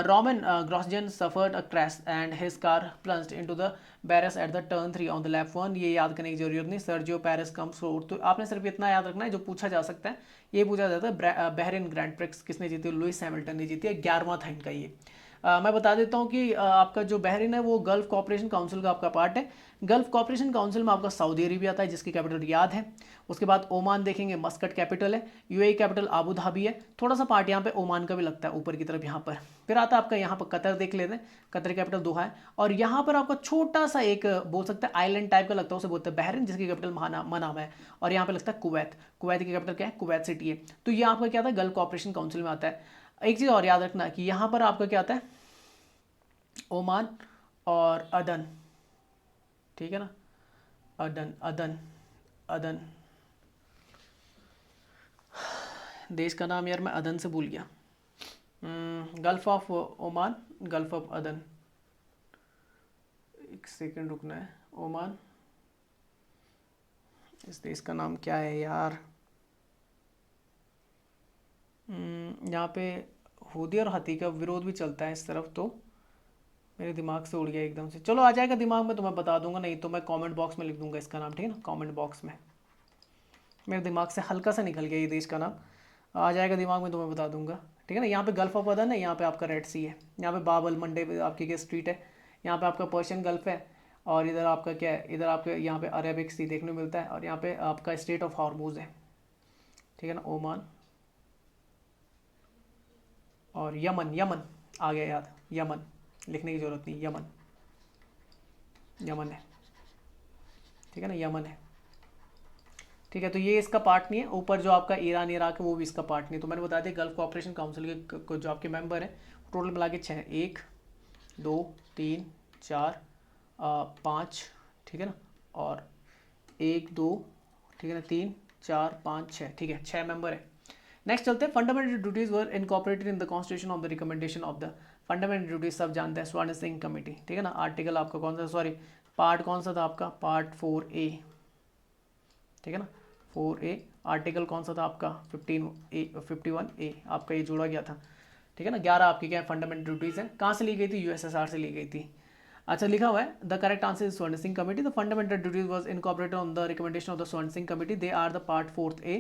Roman Grosjean suffered a crash and his car plunged into the barriers at the turn 3 on the lap 1. ये याद करने की जरूरत नहीं। Sergio Perez comes fourth. तो आपने सिर्फ इतना याद रखना है, जो पूछा जा सकता है ये पूछा जाता है बहरीन ग्रैंड प्रिक्स किसने जीती, लुइस हैमिल्टन ने जीती है। 11वां था इनका ये। मैं बता देता हूँ कि आपका जो बहरीन है वो गल्फ कॉपरेशन काउंसिल का आपका पार्ट है। गल्फ कॉपरेशन काउंसिल में आपका सऊदी अरेबिया आता है, जिसकी कैपिटल रियाद है। उसके बाद ओमान देखेंगे, मस्कट कैपिटल है। यूएई कैपिटल आबू धाबी है। थोड़ा सा पार्ट यहाँ पे ओमान का भी लगता है ऊपर की तरफ यहाँ पर। फिर आता है आपका यहाँ पर कतर, देख लेते हैं, कतर कैपिटल दोहा है। और यहाँ पर आपका छोटा सा एक बोल सकते हैं आइलैंड टाइप का लगता है, उसे बोलते हैं बहरीन, जिसकी कैपिटल मनामा है। और यहाँ पे लगता है कुवैत। कुवैत की कैपिटल क्या है, कुवैत सिटी है। तो ये आपका क्या आता है, गल्फ कॉपरेशन काउंसिल में आता है। एक चीज़ और याद रखना कि यहाँ पर आपका क्या आता है, ओमान और अदन, ठीक है ना, अदन अदन अदन देश का नाम यार मैं अदन से भूल गया। Gulf of Oman, gulf of अदन, एक सेकंड रुकना है। ओमान, इस देश का नाम क्या है यार, यहाँ पे हूदी और हती का विरोध भी चलता है इस तरफ, तो मेरे दिमाग से उड़ गया एकदम से। चलो आ जाएगा दिमाग में तो मैं बता दूंगा, नहीं तो मैं कमेंट बॉक्स में लिख दूंगा इसका नाम, ठीक है ना। कमेंट बॉक्स में मेरे दिमाग से हल्का सा निकल गया ये देश का नाम, आ जाएगा दिमाग में तो मैं बता दूंगा, ठीक है ना। यहाँ पे गल्फ ऑफ अदन है, यहाँ पे आपका रेड सी है, यहाँ पे बाबल मंडे पे आपकी क्या स्ट्रीट है, यहाँ पे आपका पर्शियन गल्फ है, और इधर आपका क्या है, इधर आपके यहाँ पे अरेबिक सी देखने को मिलता है, और यहाँ पे आपका स्टेट ऑफ हॉर्मूज है, ठीक है ना। ओमान और यमन, यमन आ गया याद, यमन लिखने की जरूरत नहीं, यमन, यमन है, ठीक है ना, यमन है, ठीक है। तो ये इसका पार्ट नहीं है। ऊपर जो आपका ईरान इराक है वो भी इसका पार्ट नहीं है। तो मैंने बता दिया गल्फ कॉपरेशन काउंसिल के जो आपके मेंबर हैं टोटल मिला के 6, 1 2 3 4 5, ठीक है ना, और 1 2, ठीक है ना, 3 4 5 6, ठीक है, 6 मेंबर है। नेक्स्ट चलते हैं, fundamental duties were incorporated in the constitution of the recommendation of the fundamental duties, सब जानते हैं, स्वर्ण सिंह कमेटी, ठीक है ना। आर्टिकल आपका कौन सा, सॉरी पार्ट कौन सा था आपका, पार्ट 4A, ठीक है ना, 4A। आर्टिकल कौन सा था आपका, 51A आपका ये जोड़ा गया था, ठीक है ना। 11 आपकी क्या फंडामेंटल ड्यूटीज है, कहाँ से ली गई थी, USSR से ली गई थी। अच्छा, लिखा हुआ है the correct answer is Swaran Singh committee. The fundamental duties was incorporated on the recommendation of the Swaran Singh committee. They are the part 4A,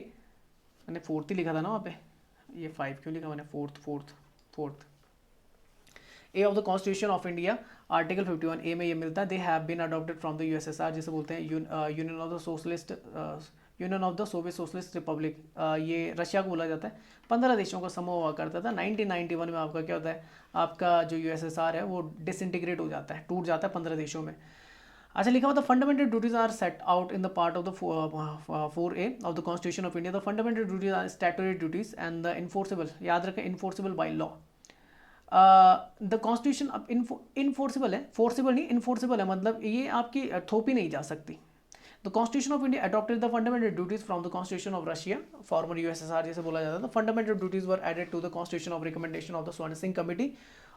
मैंने 4th ही लिखा था ना वहाँ पे, ये 5 क्यों लिखा मैंने, 4th A of the constitution of India. Article 51A में ये मिलता है। They have been adopted from the USSR, जिसे बोलते हैं union of the socialist union of the Soviet socialist republic, ये रशिया को बोला जाता है। 15 देशों का समूह हुआ करता था। 1991 में आपका क्या होता है, आपका जो यूएसएसआर है वो डिसइंटीग्रेट हो जाता है, टूट जाता है 15 देशों में। अच्छा, लिखा हुआ the fundamental duties are set out in the part of the 4A of the constitution of India. The fundamental duties are statutory duties and the enforceable, याद रखें enforceable by law. The constitution अब इनफोर्सिबल है, फोर्सिबल नहीं, इन्फोर्सिबल है, मतलब ये आपकी थोपी नहीं जा सकती। The constitution of India adopted the fundamental duties from the constitution of Russia, former USSR जैसे बोला जाता था। Fundamental duties were added to the constitution of recommendation of the Swaran Singh committee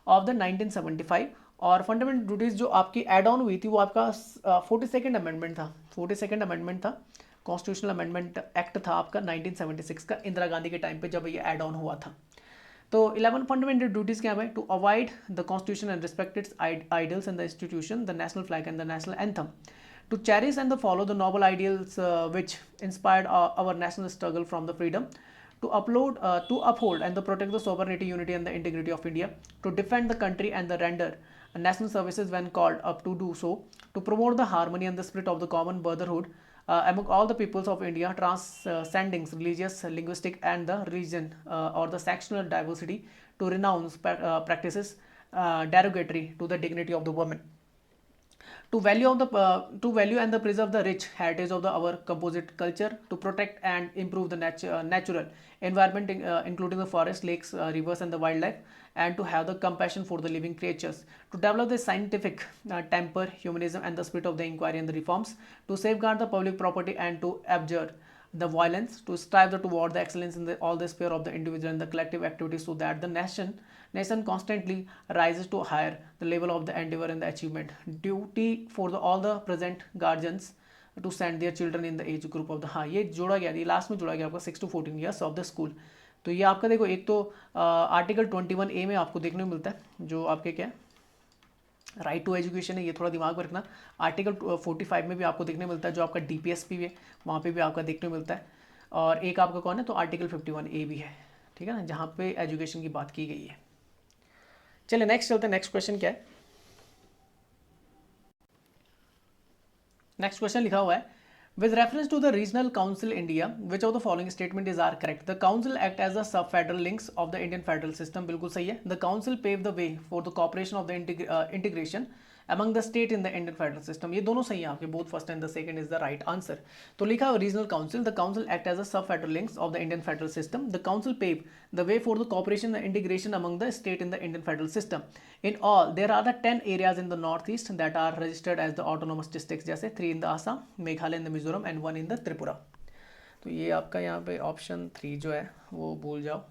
of the 1975। और फंडामेंटल ड्यूटीज जो आपकी एड ऑन हुई थी वो आपका 42nd अमेंडमेंट था, 42nd अमेंडमेंट था, कॉन्स्टिट्यूशनल अमेंडमेंट एक्ट था आपका 1976 का, इंदिरा गांधी के टाइम पे जब ये एड ऑन हुआ था। तो 11 फंडामेंटल ड्यूटीज क्या है, to avoid the constitution and respect its ideals and the institution, the national flag and the national anthem, to cherish and follow the noble ideals which inspired our national struggle from the freedom, to uphold and protect the sovereignty, unity and the integrity of India, to defend the country and render national services when called up to do so, to promote the harmony and the spirit of the common brotherhood among all the peoples of India, transcending religious, linguistic and the religion or the sectional diversity, to renounce practices derogatory to the dignity of the woman, to value and preserve the rich heritage of our composite culture, to protect and improve the natural environment, including the forest, lakes, rivers and the wildlife, and to have the compassion for the living creatures, to develop the scientific temper, humanism and the spirit of the inquiry and the reforms, to safeguard the public property and to abjure the violence, to strive toward the excellence in all the sphere of the individual and the collective activities, so that the nation constantly rises to higher the level of the endeavor and the achievement. Duty for all the present guardians to send their children in the age group of the, हाँ ये जोड़ा गया, ये लास्ट में जोड़ा गया आपका 6 to 14 years of the school. तो ये आपका देखो, एक तो आर्टिकल 21A में आपको देखने को मिलता है जो आपके क्या राइट टू एजुकेशन है, ये थोड़ा दिमाग में रखना। आर्टिकल 45 में भी आपको देखने मिलता है, जो आपका DPSP है वहाँ पे भी आपका देखने को मिलता है। और एक आपका कौन है, तो आर्टिकल 51A भी है, ठीक है ना, जहाँ पे एजुकेशन की बात की गई है। चलिए नेक्स्ट चलते हैं, नेक्स्ट क्वेश्चन क्या है। नेक्स्ट क्वेश्चन लिखा हुआ है, with reference to the regional council India, which of the following statement is are correct? The council act as a sub-federal links of the Indian federal system, बिल्कुल सही है। The council paved the way for the cooperation of the integration among the state in the Indian federal system, ये दोनों सही है आपके, both first and the second is the right answer। तो लिखा है regional council, the council act as a sub-federal links of the Indian federal system, the council paved the way for the cooperation and integration among the state in the Indian federal system। In all there are the 10 areas in the northeast that are registered as the autonomous districts, जैसे 3 in the Assam, Meghalaya in the Mizoram and 1 in the Tripura. तो ये आपका यहाँ पे ऑप्शन 3 जो है वो भूल जाओ,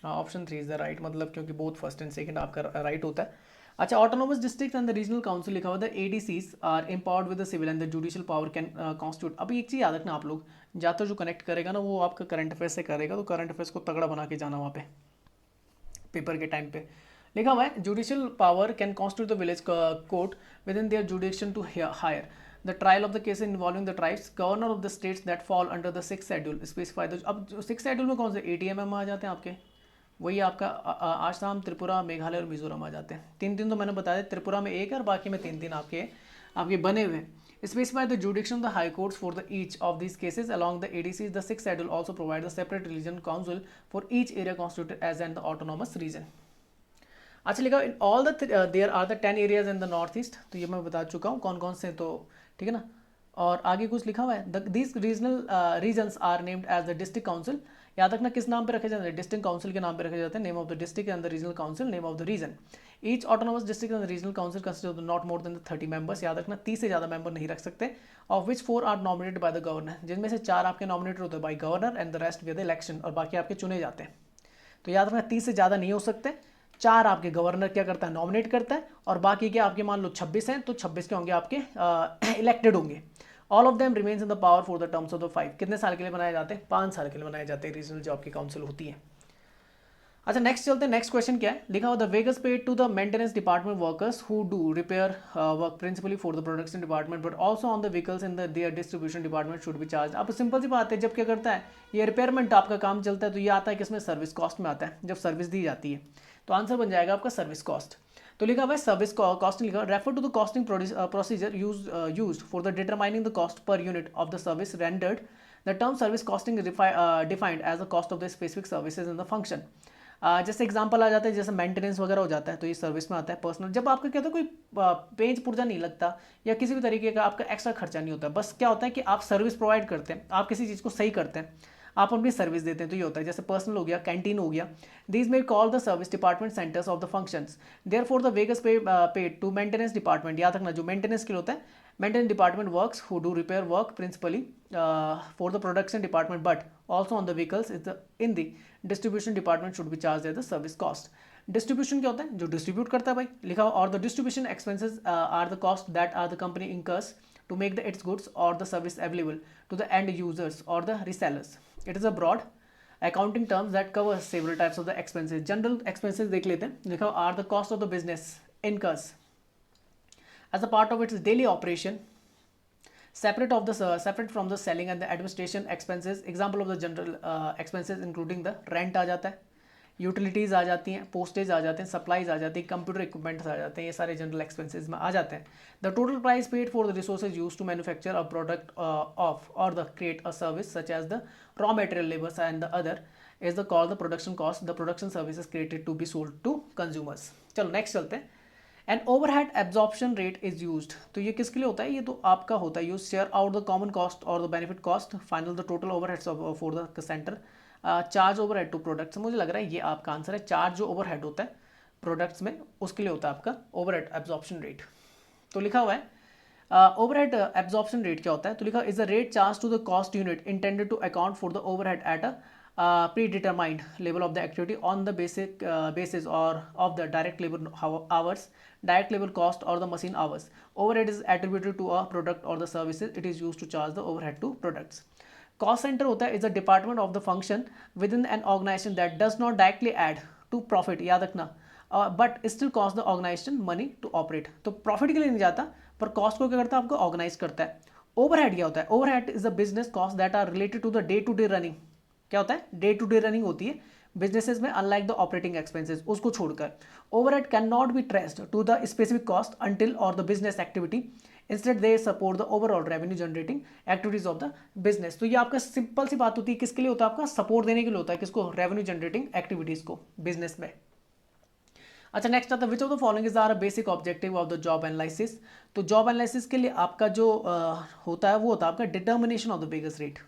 हाँ ऑप्शन 3 इज द राइट, मतलब क्योंकि बोथ फर्स्ट एंड सेकंड आपका राइट होता है। अच्छा, autonomous district and the regional council लिखा हुआ है, the ADCs are empowered with the civil and the judicial power can constitute. अभी एक चीज़ याद रखना आप लोग, ज़्यादातर जो कनेक्ट करेगा ना वो आपका करंट अफेयर्स से करेगा, तो करंट अफेयर्स को तगड़ा बना के जाना वहाँ पे पेपर के टाइम पे। लिखा हुआ है, judicial power can constitute the village court within their jurisdiction to hire the trial of the case involving the tribes, governor of the states that fall under the 6th schedule specify the, अब 6th schedule में कौन से ATMM आ जाते हैं आपके, वही आपका आसाम, त्रिपुरा, मेघालय और मिजोरम आ जाते हैं। 3 तो मैंने बताया, त्रिपुरा में 1 और बाकी में 3 आपके बने हुए हैं। Specify the जुडिक्शन of the high courts for the each of these cases along the ADCs, the 6th schedule also provide the separate religion council for each area constituted as an autonomous region। अच्छा लिखा, in all the there are the 10 areas in the North East, तो ये मैं बता चुका हूँ कौन कौन से, तो ठीक है ना। और आगे कुछ लिखा हुआ है, these regional regions are named as the district council. याद रखना किस नाम पे रखे जाते हैं, डिस्ट्रिक्ट काउंसिल के नाम पे रखे जाते हैं, name of the district and the regional council, name of the region. Each autonomous district and regional council consist of not more than 30 members. याद रखना 30 से ज़्यादा मेंबर नहीं रख सकते, of which 4 are nominated by the governor, जिनमें से 4 आपके नॉमिनेटेड होते हैं by governor and the rest with the election, और बाकी आपके चुने जाते हैं। तो याद रखना 30 से ज़्यादा नहीं हो सकते, 4 आपके गवर्नर क्या करता है, नॉमिनेट करता है, और बाकी के आपके मान लो 26 हैं तो 26 के होंगे आपके इलेक्टेड होंगे। All of them remains in the power for the terms of the 5। कितने साल के लिए बनाए जाते हैं, 5 साल के लिए बनाए जाते हैं, रीजनल जो आपकी काउंसिल होती है। अच्छा नेक्स्ट चलते हैं, नेक्स्ट क्वेश्चन क्या है, लिखा हुआ the wages paid to the maintenance department workers who do repair work principally for the production department but also on the vehicles in their distribution department should be charge. अब सिंपल सी बात है, जब क्या करता है ये रिपेयरमेंट आपका काम चलता है तो ये आता है किसमें, सर्विस कॉस्ट में आता है, जब सर्विस दी जाती है। तो आंसर बन जाएगा आपका सर्विस कॉस्ट। तो लिखा हुआ है सर्विस कॉस्टिंग, लिखा refer to the costing procedure used for the determining the cost per unit of the service rendered. The term service costing defined as the cost of the specific services in the function. जैसे एग्जांपल आ जाता है, जैसे मेंटेनेंस वगैरह हो जाता है तो ये सर्विस में आता है. पर्सनल, जब आपका क्या होता है कोई पेज पुर्जा नहीं लगता या किसी भी तरीके का आपका एक्स्ट्रा खर्चा नहीं होता, बस क्या होता है कि आप सर्विस प्रोवाइड करते हैं, आप किसी चीज़ को सही करते हैं, आप अपनी सर्विस देते हैं, तो ये होता है. जैसे पर्सनल हो गया, कैंटीन हो गया. These may call the service department centres of the functions. There for the wages paid to maintenance department. याद रखना जो मेंटेनेंस के लिए होता है, maintenance department works who do repair work principally for the production department, but also on the vehicles is the in the distribution department should be charged as the service cost. Distribution क्या होता है, जो डिस्ट्रीब्यूट करता है भाई, लिखा हुआ. और the distribution expenses are the cost that are the company incurs to make the its goods or the service available to the end users or the resellers. It is a broad accounting terms that covers several types of the expenses. General expenses देख लेते हैं, लिखा हुआ are the cost of the business incurs as a part of its daily operation, separate from the selling and the administration expenses. Example of the general expenses including the rent आ जाता है, यूटिलिटीज़ आ जाती हैं, पोस्टेज आ जाते हैं, सप्लाईज आ जाती हैं, कंप्यूटर इक्विपमेंट्स आ जाते हैं, ये सारे जनरल एक्सपेंसेस में आ जाते हैं. The total price paid for the resources use to manufacture a product of और the create a service such as the raw material labours and the other is the call the production cost. The production services created to be sold to consumers. चलो नेक्स्ट चलते हैं. An overhead absorption rate is used. तो ये किसके लिए होता है, ये तो आपका होता है use share out the common cost और the benefit cost, final the total overheads for the centre. Charge overhead to products, मुझे लग रहा है ये आपका आंसर है. चार्ज जो ओवरहेड होता है प्रोडक्ट्स में, उसके लिए होता है आपका ओवरहेड एब्जॉर्प्शन रेट. तो लिखा हुआ है ओवरहेड एब्जॉर्प्शन रेट क्या होता है, तो लिखा is a rate charge to the cost unit intended to account for the overhead at a predetermined level of the activity on the basis or of the direct labor hours, direct labor cost or the machine hours. Overhead is attributed to a product or the services. It is used to charge the overhead to products. Cost center होता है is a department of the function within an organization that does not directly add to profit. याद रखना, but still cost the organization money to operate. तो profit के लिए नहीं जाता, पर cost को क्या करता है, आपको organize करता है. Overhead क्या होता है, overhead is the business cost that are related to the day to day running. क्या होता है, डे टू डे रनिंग होती है बिजनेसेस में, अनलाइक द ऑपरेटिंग एक्सपेंसेस, उसको छोड़कर. Overhead can not be traced to the specific cost unit और the business activity, instead they support the overall revenue generating activities of the business. तो ये आपका सिंपल सी बात होती है, किसके लिए होता है, आपका सपोर्ट देने के लिए होता है, किसको, रेवेन्यू जनरेटिंग एक्टिविटीज को बिजनेस में. अच्छा नेक्स्ट आता है which of the following is are basic objective of the job analysis. तो जॉब एनालिसिस के लिए आपका जो होता है वो होता है आपका determination of the wages rate.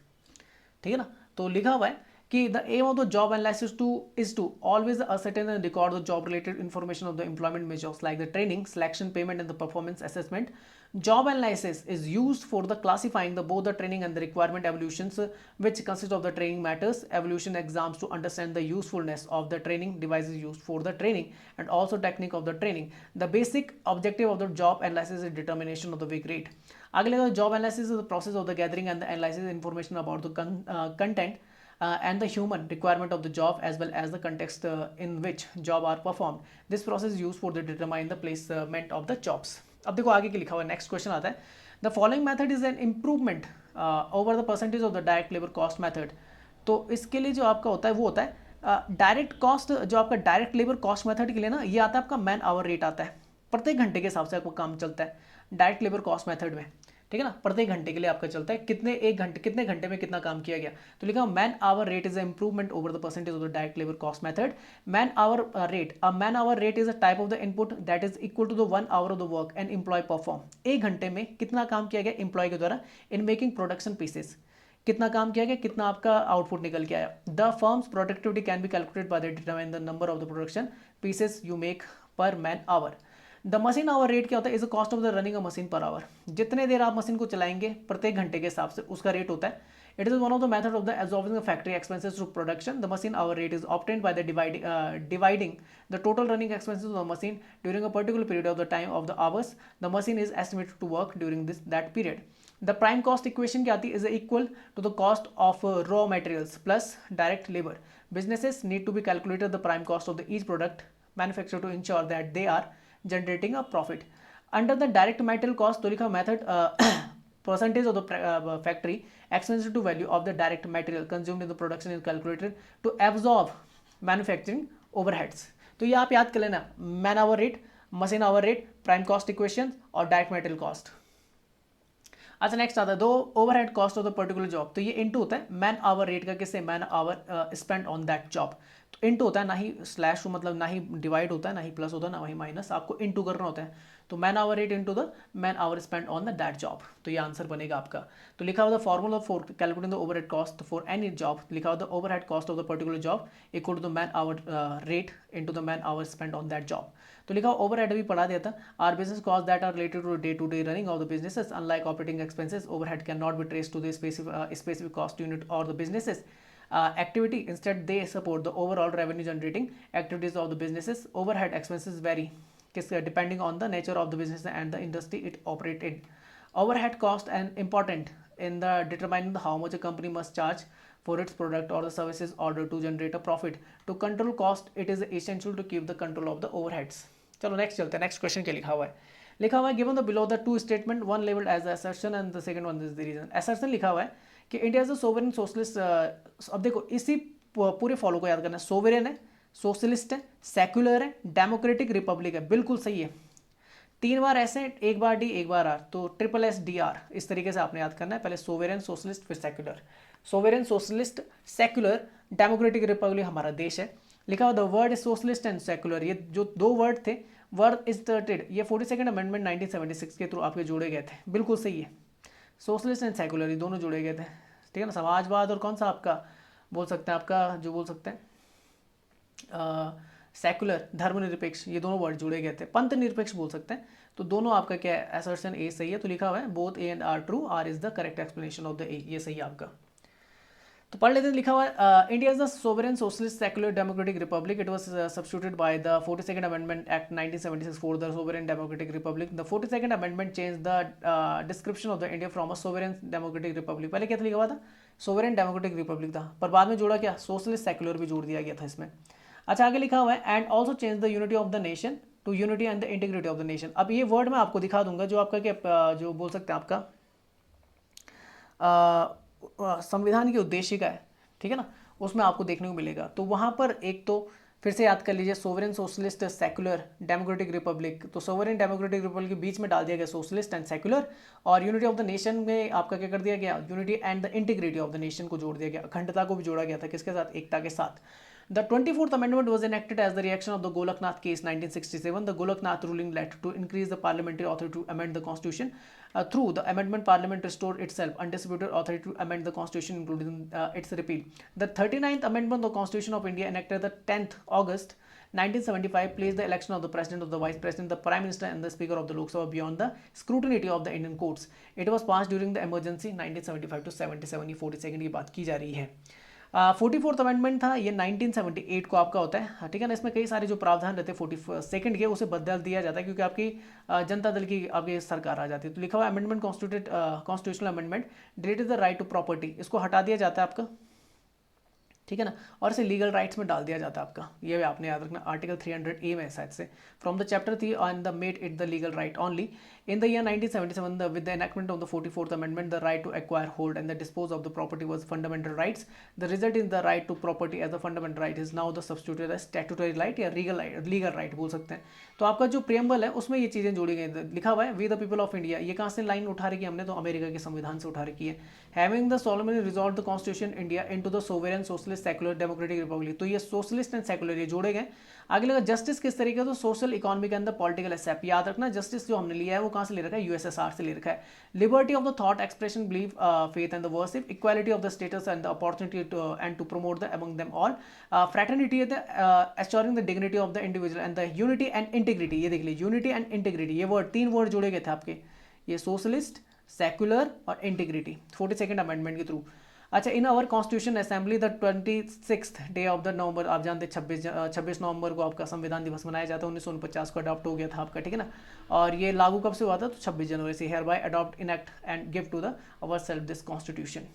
ठीक है ना. तो लिखा हुआ है कि the aim of the job analysis is to always ascertain and record the job related information of the employment measures like the training, selection, payment and the performance assessment. Job analysis is used for the classifying the both the training and the requirement evaluations, which consist of the training matters, evaluation exams to understand the usefulness of the training, devices used for the training and also technique of the training. The basic objective of the job analysis is determination of the wage rate. अगले job analysis is the process of the gathering and the analysis information about the content and the human requirement of the job as well as the context in which job are performed. This process is used for the determine the placement of the jobs. अब देखो आगे के लिखा हुआ है, नेक्स्ट क्वेश्चन आता है. The following method is an improvement over the percentage of the direct labour cost method. तो इसके लिए जो आपका होता है वो होता है डायरेक्ट कॉस्ट. जो आपका डायरेक्ट लेबर कॉस्ट मेथड के लिए ना, ये आता है आपका मैन आवर रेट आता है, प्रत्येक घंटे के हिसाब से आपको काम चलता है डायरेक्ट लेबर कॉस्ट मेथड में. ठीक है ना, प्रत्येक घंटे के लिए आपका चलता है कितने घंटे में कितना काम किया गया. तो लिखा man hour rate is improvement over the percentage of the direct labour cost method. Man hour rate is a type of the input that is equal to the 1 hour of the work an employ perform. एक घंटे में कितना काम किया गया एम्प्लॉय के द्वारा इन मेकिंग प्रोडक्शन पीसेस, कितना काम किया गया, कितना आपका आउटपुट निकल के आया. The firm's productivity can be calculated by the determine the number of the production pieces you make per man hour. The machine hour rate क्या होता है, is the cost of the running a machine per hour. जितने देर आप मशीन को चलाएंगे प्रत्येक घंटे के हिसाब से उसका रेट होता है. It is one of the method of the absorbing the factory expenses through production. The machine hour rate is obtained by the dividing the total running expenses of the machine during a particular period of the time of the hours the machine is estimated to work during that period. The prime cost equation क्या आती है, is equal to the cost of raw materials plus direct labour. Businesses need to be calculated the prime cost of the each product manufacture to ensure that they are generating a profit. Under the direct material cost, तो लिखा method percentage of the factory expenses to value of the direct material consumed in the production is calculated to absorb manufacturing overheads. तो ये आप याद कर लेना, man hour rate machine hour rate, prime cost equation और डायरेक्ट मटेरियल कॉस्ट। अच्छा नेक्स्ट आता है दो overhead cost of the particular job, तो ये इनटू होता है मैन आवर रेट का, किससे, man hour spend on that job. तो इनटू होता है, ना ही स्लैश मतलब ना ही डिवाइड होता है, ना ही प्लस होता है, ना ही माइनस, आपको इनटू करना होता है। तो man hour rate into the man hour spend on the that job, तो ये आंसर बनेगा आपका। तो लिखा हुआ the formula for calculating the overhead cost for any job, लिखा हुआ the overhead cost of the particular job equal to the man hour rate into the man hour spend on that job. तो लिखा ओवरहेड भी पढ़ा दिया था, are business cost that are related to day running of the businesses, unlike operating expenses overhead can not be trace to the specific cost unit और the businesses activity, instead they support the overall revenue generating activities of the businesses. Overhead expenses vary depending on the nature of the business and the industry it operates in. Overhead cost and important in the determining how much a company must charge for its product or the services order to generate a profit. To control cost, it is essential to keep the control of the overheads. चलो नेक्स्ट चलते हैं, नेक्स्ट क्वेश्चन क्या लिखा हुआ है। लिखा हुआ है given the below the two statement, one labelled as assertion and the second one is the reason. Assertion लिखा हुआ है कि India is a sovereign socialist, अब देखो इसी पूरे फॉलो को याद करना है, सोवरेन है, सोशलिस्ट है, सेक्युलर है, डेमोक्रेटिक रिपब्लिक है, बिल्कुल सही है। 3 बार ऐसे, एक बार डी एक बार आर, तो ट्रिपल एस डी आर, इस तरीके से आपने याद करना है, पहले सोवरेन सोशलिस्ट फिर secular. Sovereign socialist secular democratic Republic हमारा देश है। लिखा हुआ the word socialist and secular, ये जो 2 वर्ड थे, वर्ड इंसर्टेड, ये 42nd अमेंडमेंट 1976 के थ्रू आपके जोड़े गए थे, बिल्कुल सही है। सोशलिस्ट एंड सेक्युलर ये दोनों जोड़े गए थे, ठीक है ना। समाजवाद और कौन सा आपका बोल सकते हैं, आपका जो बोल सकते हैं सेक्युलर धर्मनिरपेक्ष, ये दोनों वर्ड जुड़े गए थे, पंथ निरपेक्ष बोल सकते हैं। तो दोनों आपका क्या है, असर्शन ए सही है। तो लिखा हुआ है both A and R true, R is the correct explanation of the A, ये सही है आपका। तो पढ़ लेते हैं, लिखा हुआ है India is the sovereign socialist secular democratic Republic, it was substituted by the 42nd amendment act 1976 for the sovereign democratic Republic. The 42nd amendment change the description of the India from a sovereign democratic Republic. पहले क्या था, लिखा हुआ था सोवरेन डेमोक्रेटिक रिपब्लिक था, पर बाद में जोड़ा क्या, सोशलिस्ट सेक्युलर भी जोड़ दिया गया था इसमें। अच्छा आगे लिखा हुआ है and also change the unity of the nation to unity and the integrity of the nation. अब ये वर्ड मैं आपको दिखा दूंगा, जो आपका क्या जो बोल सकते हैं आपका संविधान की उद्देशिका है, ठीक है ना, उसमें आपको देखने को मिलेगा। तो वहाँ पर एक तो फिर से याद कर लीजिए, sovereign socialist secular democratic Republic, तो सोवरेन डेमोक्रेटिक रिपब्लिक के बीच में डाल दिया गया सोशलिस्ट एंड सेक्युलर, और यूनिटी ऑफ द नेशन में आपका क्या कर दिया गया, unity and the integrity of the nation को जोड़ दिया गया, अखंडता को भी जोड़ा गया था, किसके साथ, एकता के साथ। The 24th Amendment was enacted as the reaction of the Golaknath case 1967. The Golaknath ruling led to increase the parliamentary authority to amend the constitution. Through the amendment, Parliament restored itself undisputed authority to amend the constitution, including its repeal. The 39th Amendment of the Constitution of India, enacted the 10th August 1975, placed the election of the President, of the Vice President, the Prime Minister, and the Speaker of the Lok Sabha beyond the scrutiny of the Indian courts. It was passed during the emergency 1975 to 77. ये 42nd की बात की जा रही है। 44th अमेंडमेंट था, ये 1978 को आपका होता है, ठीक है ना। इसमें कई सारे जो प्रावधान रहते हैं 42nd के, उसे बदल दिया जाता है क्योंकि आपकी जनता दल की आपकी सरकार आ जाती है। तो लिखा हुआ amendment constitutional amendment deleted the right to property, इसको हटा दिया जाता है आपका, ठीक है ना, और इसे लीगल राइट्स में डाल दिया जाता है आपका, ये भी आपने याद रखना, आर्टिकल 300A में शायद से, from the chapter 3 on the made it the legal right only. In the year 1977, with the enactment of the 44th Amendment, the right to acquire, hold, and the dispose of the property was fundamental rights. The result in the right to property as a fundamental right is now the substituted as statutory right या legal right बोल सकते हैं। तो आपका जो प्रियम्बल है उसमें ये चीज़ें जोड़ी गई, लिखा हुआ है we the people of India, ये कहाँ से लाइन उठा रखी है हमने, तो अमेरिका के संविधान से उठा रखी है। Having the सोलमनली resolve the constitution India into the sovereign socialist secular democratic Republic, तो ये सोशलिस्ट एंड सेक्युलर ये जोड़े गए। आगे लगा जस्टिस किस तरीके, तो social economic and the political except, याद रखना जस्टिस जो हमने लिया है वो कहाँ से ले रखा है, यूएसएसआर से ले रखा है। Liberty of the thought expression, believe, faith and the worship, equality of the status and the opportunity and to promote the among them all, fraternity assuring the dignity of the individual and the unity and integrity, ये देख लीजिए यूनिटी एंड इंटीग्रिटी, ये वर्ड 3 वर्ड जोड़े गए थे आपके, ये सोशलिस्ट सेक्युलर और इंटीग्रिटी 42nd अमेंडमेंट के थ्रू। अच्छा in our constitution assembly the 26th day of the नवंबर, आप जानते हैं 26 नवंबर को आपका संविधान दिवस मनाया जाता है, 1949 को अडॉप्ट हो गया था आपका, ठीक है ना। और ये लागू कब से हुआ था, तो 26 जनवरी से, hereby adopt enact and give to the our self this constitution.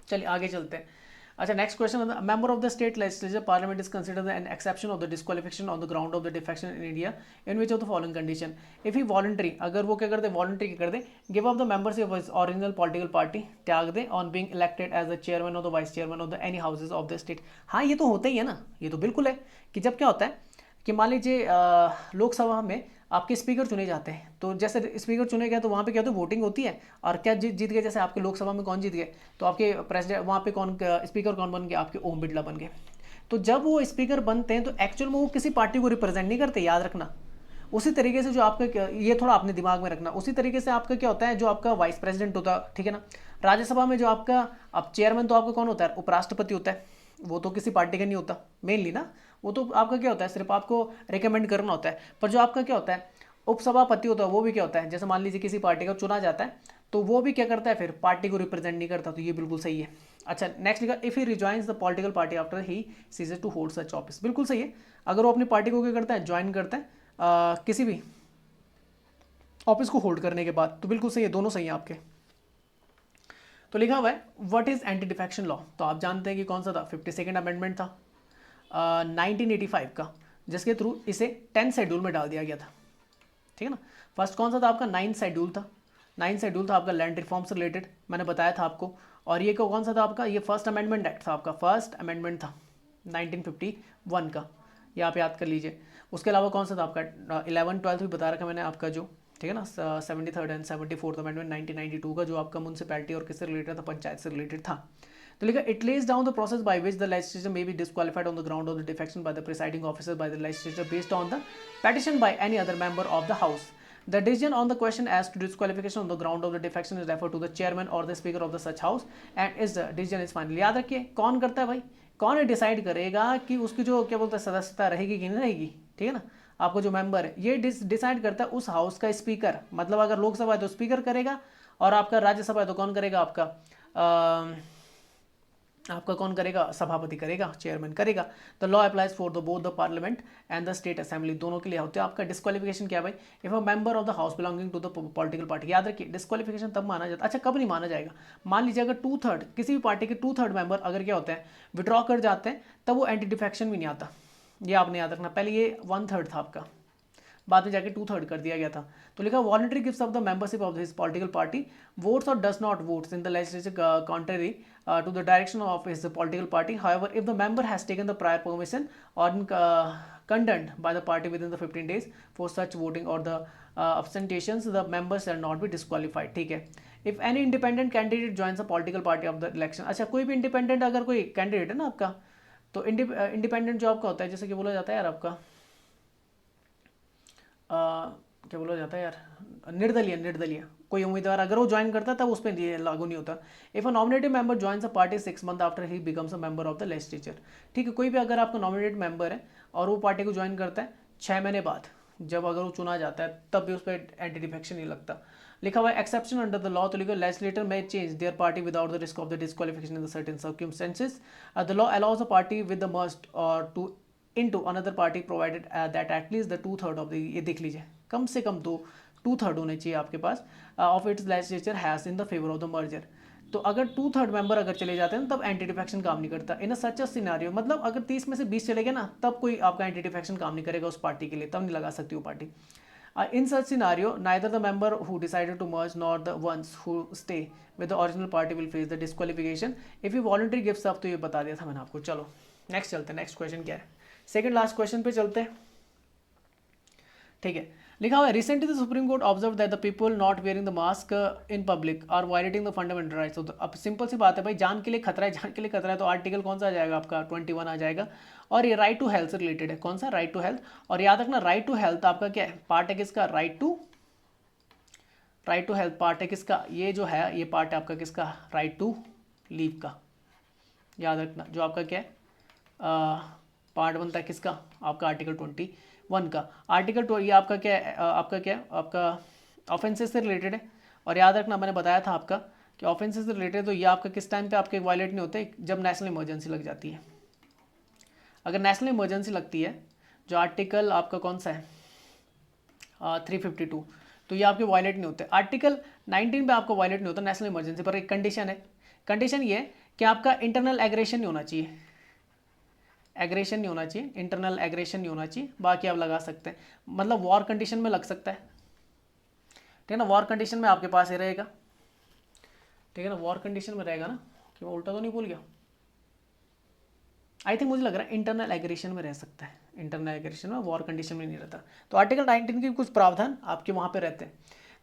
चलिए आगे चलते हैं। अच्छा next question, member of the state legislature parliament is considered an exception of the disqualification on the ground of the defection in India in which of the following condition, if he voluntary, अगर वो क्या कर दे, वॉलंटरी कर दे, give up the membership of original political party, त्याग दे, on being elected as the chairman और the vice chairman of the any houses of the state. हाँ ये तो होता ही है ना, ये तो बिल्कुल है कि जब क्या होता है कि मान लीजिए लोकसभा में आपके स्पीकर चुने जाते हैं, तो जैसे स्पीकर चुने गए तो वहाँ पे क्या होता है, वोटिंग होती है, और क्या जीत गए, जैसे आपके लोकसभा में कौन जीत गए, तो आपके प्रेसिडेंट वहाँ पे कौन स्पीकर कौन बन गए, आपके ओम बिरला बन गए। तो जब वो स्पीकर बनते हैं तो एक्चुअल में वो किसी पार्टी को रिप्रेजेंट नहीं करते, याद रखना। उसी तरीके से जो आपका, ये थोड़ा अपने दिमाग में रखना, उसी तरीके से आपका क्या होता है, जो आपका वाइस प्रेसिडेंट होता है, ठीक है ना, राज्यसभा में जो आपका, अब चेयरमैन तो आपका कौन होता है, उपराष्ट्रपति होता है, वो तो किसी पार्टी का नहीं होता मेनली ना, वो तो आपका क्या होता है, सिर्फ आपको रिकमेंड करना होता है। पर जो आपका क्या होता है, उपसभापति होता है, वो भी क्या होता है, जैसे मान लीजिए किसी पार्टी का चुना जाता है, तो वो भी क्या करता है, फिर पार्टी को रिप्रेजेंट नहीं करता, तो ये बिल्कुल सही है। अच्छा, नेक्स्ट लिखा, if he rejoins the political party after he ceases to hold such office, बिल्कुल सही है। अगर वो अपनी पार्टी को क्या करता है, ज्वाइन करता है किसी भी ऑफिस को होल्ड करने के बाद, तो बिल्कुल सही है, दोनों सही है आपके। तो लिखा हुआ है what is anti defection law, तो आप जानते हैं कि कौन सा था, 52nd अमेंडमेंट था 1985 का, जिसके थ्रू इसे 10th शेड्यूल में डाल दिया गया था, ठीक है ना। फर्स्ट कौन सा था आपका, 9th शेड्यूल था, 9th शेड्यूल था आपका लैंड रिफॉर्म से रिलेटेड, मैंने बताया था आपको। और ये कौन सा था आपका, ये फर्स्ट अमेंडमेंट एक्ट था आपका, फर्स्ट अमेंडमेंट था 1951 का, ये आप याद कर लीजिए। उसके अलावा कौन सा था आपका, 11th 12th भी बता रखा मैंने आपका, जो ठीक है ना, 73rd एंड 74th अमेंडमेंट 1992 का, जो आपका म्यूनसिपैलिटी और किससे रिलेटेड था, पंचायत से रिलेटेड था। तो लिखा, it lays down the process by which the legislature may be disqualified on the ground of the defection by the presiding officer by the legislature based on the petition by any other member of the house. The decision on the question as to disqualification on the ground of the defection is referred to the chairman or the speaker of the such house and is the decision is final. याद रखिए, कौन करता है भाई, कौन डिसाइड करेगा कि उसकी जो क्या बोलते हैं सदस्यता रहेगी कि नहीं रहेगी, ठीक है ना। आपको जो मेंबर है ये डिसाइड करता है उस हाउस का स्पीकर, मतलब अगर लोकसभा है तो स्पीकर करेगा, और आपका राज्यसभा है तो कौन करेगा, आपका कौन करेगा, सभापति करेगा, चेयरमैन करेगा। The law applies for the both the parliament and the state assembly, दोनों के लिए होते हैं। आपका डिस्क्वालिफिकेशन क्या है भाई, if a member of the house belonging to the political party, याद रखिए डिस्क्वालिफिकेशन तब माना जाता है, अच्छा कब नहीं माना जाएगा, मान लीजिए अगर 2/3 किसी भी पार्टी के 2/3 मेंबर अगर क्या होते हैं, विड्रॉ कर जाते हैं, तब वो एंटी डिफेक्शन भी नहीं आता, ये आपने याद रखना। पहले ये 1/3 था आपका, बाद में जाके 2/3 कर दिया गया था। तो लिखा, voluntary gives off the membership of this political party votes और does not votes in the legislature contrary to the direction of his political party, however if the member has taken the prior permission और condemned by the party within the 15 days for such voting or the abstentions, the members shall not be disqualified, ठीक है। if any independent candidate joins a political party of the election, अच्छा कोई भी इंडिपेंडेंट अगर कोई कैंडिडेट है ना आपका, तो इंडिपेंडेंट जो आपका होता है, जैसे कि बोला जाता है यार आपका क्या बोला जाता है यार, निर्दलीय, निर्दलीय कोई उम्मीदवार अगर वो ज्वाइन करता है तब उस पर लागू नहीं होता। If a nominated member joins a party 6 month after he becomes a member of the legislature, ठीक है, कोई भी अगर आपका नॉमिनेटेड मेंबर है और वो पार्टी को ज्वाइन करता है 6 महीने बाद, जब अगर वो चुना जाता है तब भी उस पर एंटी डिफेक्शन नहीं लगता। लिखा हुआ है एक्सेप्शन अंडर द लॉ, तो लिखो लेजिस्लेटर में change their party without the risk of the disqualification in the certain circumstances, the law allows a party with the must और to into another party provided that at least the 2/3 of the, ये देख लीजिए कम से कम तो 2/3 होने चाहिए आपके पास of its legislature has in the favour of the merger. तो अगर 2/3 मेंबर अगर चले जाते हैं तब एंटी डिफेक्शन काम नहीं करता इन अ सच अ सिनेरियो, मतलब अगर 30 में से 20 चले गए ना तब कोई आपका एंटी डिफेक्शन काम नहीं करेगा उस पार्टी के लिए, तब नहीं लगा सकती वो party. In such scenario, neither the member who decided to merge nor the ones who stay with the original party will face the disqualification if he voluntarily gives up, तो ये बता दिया था मैंने आपको। चलो नेक्स्ट चलते हैं, नेक्स्ट क्वेश्चन क्या है, सेकंड लास्ट क्वेश्चन पे चलते हैं, ठीक है। लिखा हुआ है recently the supreme Court observe that the people not wearing the mask in public are violating the fundamental rights. तो अब सिंपल सी बात है भाई, जान के लिए खतरा है, जान के लिए खतरा है, तो आर्टिकल कौन सा आ जाएगा आपका 21 आ जाएगा, और ये राइट टू हेल्थ से रिलेटेड है, कौन सा, राइट टू हेल्थ। और याद रखना राइट टू हेल्थ आपका क्या है, पार्ट है किसका, राइट टू हेल्थ पार्ट है किसका, ये जो है ये पार्ट है आपका किसका, राइट टू लीव का। याद रखना जो आपका क्या है पार्ट बनता है किसका, आपका आर्टिकल 21 का। आर्टिकल ये आपका क्या है, आपका क्या है, आपका ऑफेंसेस से रिलेटेड है। और याद रखना मैंने बताया था आपका कि ऑफेंसेस से रिलेटेड, तो ये आपका किस टाइम पे आपके वायलेट नहीं होते, जब नेशनल इमरजेंसी लग जाती है। अगर नेशनल इमरजेंसी लगती है, जो आर्टिकल आपका कौन सा है 352, तो ये आपके वायलेट नहीं होते। आर्टिकल 19 पे आपको वायलेट नहीं होता नेशनल इमरजेंसी पर, एक कंडीशन है, कंडीशन ये है कि आपका इंटरनल एग्रेशन नहीं होना चाहिए, एग्रेशन नहीं होना चाहिए, इंटरनल एग्रेशन नहीं होना चाहिए, बाकी आप लगा सकते हैं, मतलब वॉर कंडीशन में लग सकता है, ठीक है ना, वॉर कंडीशन में आपके पास ये रहेगा, ठीक है ना, वॉर कंडीशन में रहेगा ना, कि मैं उल्टा तो नहीं भूल गया, आई थिंक मुझे लग रहा है इंटरनल एग्रेशन में रह सकता है, इंटरनल एग्रेशन में, वॉर कंडीशन में नहीं रहता। तो आर्टिकल 19 के कुछ प्रावधान आपके वहाँ पे रहते हैं।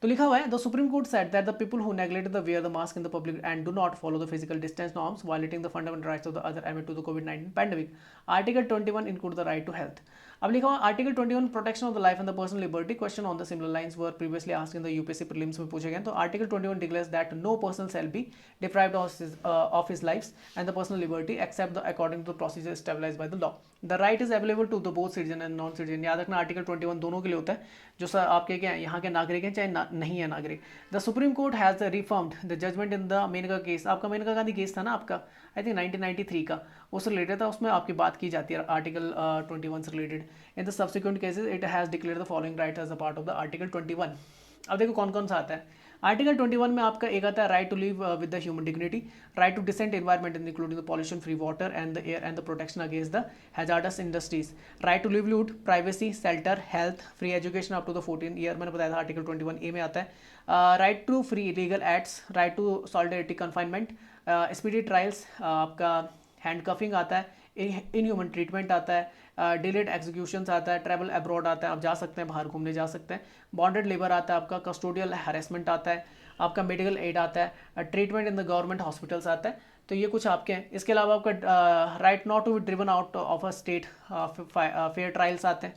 तो लिखा हुआ है the supreme Court said that the people who neglect the wear the mask in the public and do not follow the physical distance norms violating the fundamental rights of the other amid to the COVID pandemic. Article 21 include the right to health. अब लिखा हुआ article 21 protection of the life and the personal liberty. Question on the similar lines were previously asked in the UPSC prelims में पूछे गए। तो article 21 declares that no person shall be deprived of his life and the personal liberty except the according to the procedure established by the law. The right is available to the both citizen and non citizen. याद रखना आर्टिकल 21 दोनों के लिए होता है, जो सर आपके क्या यहाँ के नागरिक हैं चाहे नहीं है नागरिक। The supreme court has reformed the judgment in the Menaka case. आपका मेनका गांधी केस था ना आपका, आई थिंक 1993 का, उससे रिलेटेड था, उसमें आपकी बात की जाती है आर्टिकल 21 से related. In the subsequent cases it has declare the following right as a part of the article 21। अब देखो कौन कौन सा आता है। आर्टिकल 21 में आपका एक आता है right to live with the human dignity, right to decent environment including the pollution free water and the air and the protection against the hazardous industries, right to livelihood, privacy, shelter, health, free education up to the 14 year, मैंने बताया था आर्टिकल 21A में आता है। Right to free legal acts, right to solidarity confinement, speedy trials, आपका हैंडकफिंग आता है, इनह्यूमन ट्रीटमेंट आता है, डिलेड एग्जीक्यूशंस आता है, ट्रैवल अब्रॉड आता है, आप जा सकते हैं, बाहर घूमने जा सकते हैं, बॉन्डेड लेबर आता है, आपका कस्टोडियल हैरेसमेंट आता है, आपका मेडिकल एड आता है, treatment in the government hospitals आता है। तो ये कुछ आपके हैं। इसके अलावा आपका right not to be driven out of a state, fair trials आते हैं,